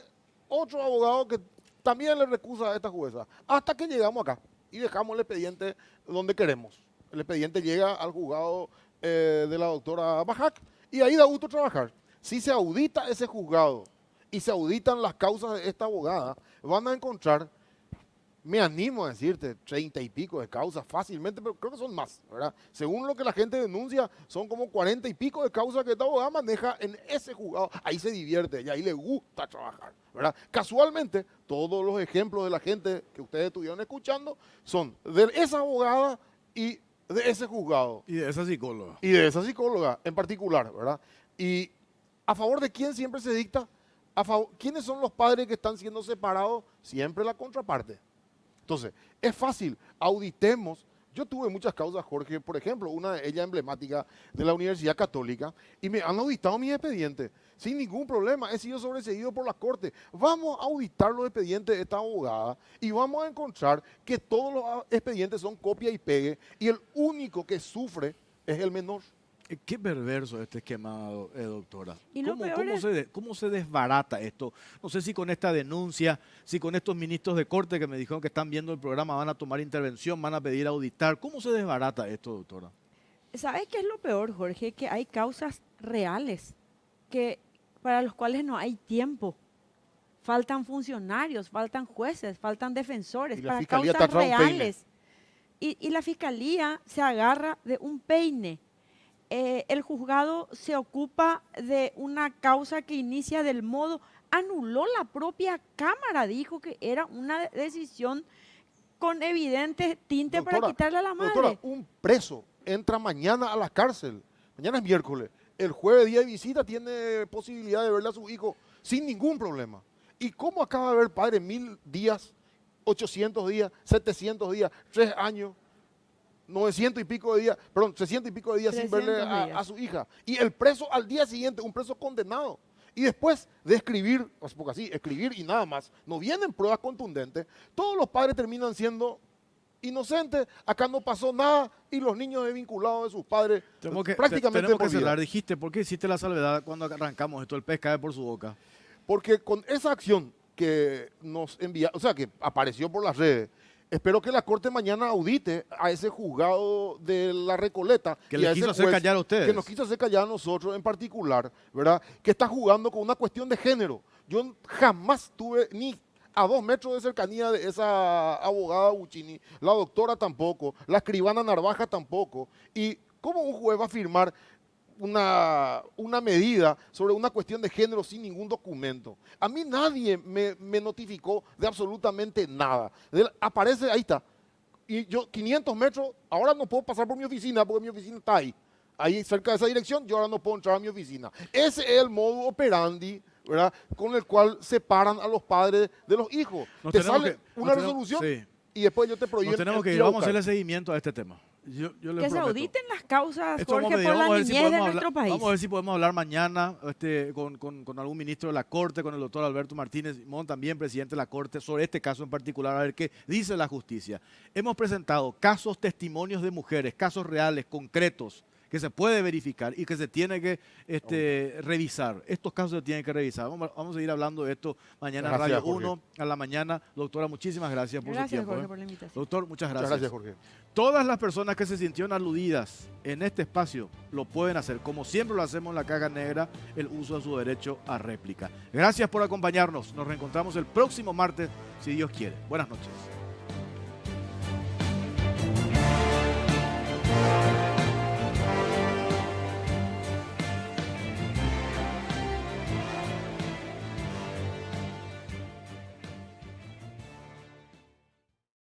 otro abogado que también le recusa a esta jueza. Hasta que llegamos acá y dejamos el expediente donde queremos. El expediente llega al juzgado de la doctora Bajac y ahí da gusto trabajar. Si se audita ese juzgado y se auditan las causas de esta abogada, van a encontrar, me animo a decirte, 30 y pico de causas fácilmente, pero creo que son más, ¿verdad? Según lo que la gente denuncia, son como 40 y pico de causas que esta abogada maneja en ese juzgado. Ahí se divierte y ahí le gusta trabajar, ¿verdad? Casualmente, todos los ejemplos de la gente que ustedes estuvieron escuchando son de esa abogada y de ese juzgado. Y de esa psicóloga. Y de esa psicóloga en particular, ¿verdad? Y a favor de quién siempre se dicta, ¿quiénes son los padres que están siendo separados? Siempre la contraparte. Entonces, es fácil, auditemos. Yo tuve muchas causas, Jorge, por ejemplo, una de ellas emblemática de la Universidad Católica, y me han auditado mis expedientes sin ningún problema. He sido sobreseído por la Corte. Vamos a auditar los expedientes de esta abogada y vamos a encontrar que todos los expedientes son copia y pegue, y el único que sufre es el menor. Qué perverso este esquema, doctora. Y lo peor ¿Cómo se desbarata esto? No sé si con esta denuncia, si con estos ministros de corte que me dijeron que están viendo el programa van a tomar intervención, van a pedir auditar. ¿Cómo se desbarata esto, doctora? ¿Sabes qué es lo peor, Jorge? Que hay causas reales para los cuales no hay tiempo. Faltan funcionarios, faltan jueces, faltan defensores para causas reales. Y la fiscalía se agarra de un peine. El juzgado se ocupa de una causa que inicia del modo, anuló la propia Cámara, dijo que era una decisión con evidente tinte, doctora, para quitarle a la madre. Doctora, un preso entra mañana a la cárcel, mañana es miércoles, el jueves día de visita tiene posibilidad de verle a su hijo sin ningún problema. ¿Y cómo acaba de ver padre 1000 días, 800 días, 700 días, 3 años? 900 y pico de días, perdón, 300 y pico de días sin verle a su hija. Y el preso al día siguiente, un preso condenado, y después de escribir, porque así, escribir y nada más, no vienen pruebas contundentes, todos los padres terminan siendo inocentes, acá no pasó nada y los niños desvinculados de sus padres prácticamente tenemos que por vida. cerrar. Dijiste, ¿por qué hiciste la salvedad cuando arrancamos esto? El pez cae por su boca. Porque con esa acción que nos envía, o sea, que apareció por las redes, espero que la Corte mañana audite a ese juzgado de la Recoleta. Que y les a ese quiso hacer juez callar a ustedes. Que nos quiso hacer callar a nosotros en particular, ¿verdad? Que está jugando con una cuestión de género. Yo jamás tuve ni a 2 metros de cercanía de esa abogada Buccini, la doctora tampoco, la escribana Narvaja tampoco. ¿Y cómo un juez va a firmar una medida sobre una cuestión de género sin ningún documento? A mí nadie me notificó de absolutamente nada. Aparece, ahí está. Y yo, 500 metros, ahora no puedo pasar por mi oficina porque mi oficina está ahí. Ahí cerca de esa dirección, yo ahora no puedo entrar a mi oficina. Ese es el modo operandi, ¿verdad?, con el cual separan a los padres de los hijos. Te sale una resolución y después yo te prohíben. Nos tenemos que ir, vamos a hacerle seguimiento a este tema. Yo les que se prometo. auditen las causas, Esto Jorge, vamos a por la ver si niñez de podemos nuestro país. Vamos a ver si podemos hablar mañana con algún ministro de la Corte, con el doctor Alberto Martínez Simón, también presidente de la Corte, sobre este caso en particular, a ver qué dice la justicia. Hemos presentado casos, testimonios de mujeres, casos reales, concretos, que se puede verificar y que se tiene que revisar. Estos casos se tienen que revisar. Vamos a seguir hablando de esto mañana en Radio 1 a la mañana. Doctora, muchísimas gracias por su tiempo. Jorge, por la invitación. Doctor, muchas gracias. Muchas gracias, Jorge. Todas las personas que se sintieron aludidas en este espacio lo pueden hacer, como siempre lo hacemos en la Caja Negra, el uso de su derecho a réplica. Gracias por acompañarnos. Nos reencontramos el próximo martes, si Dios quiere. Buenas noches.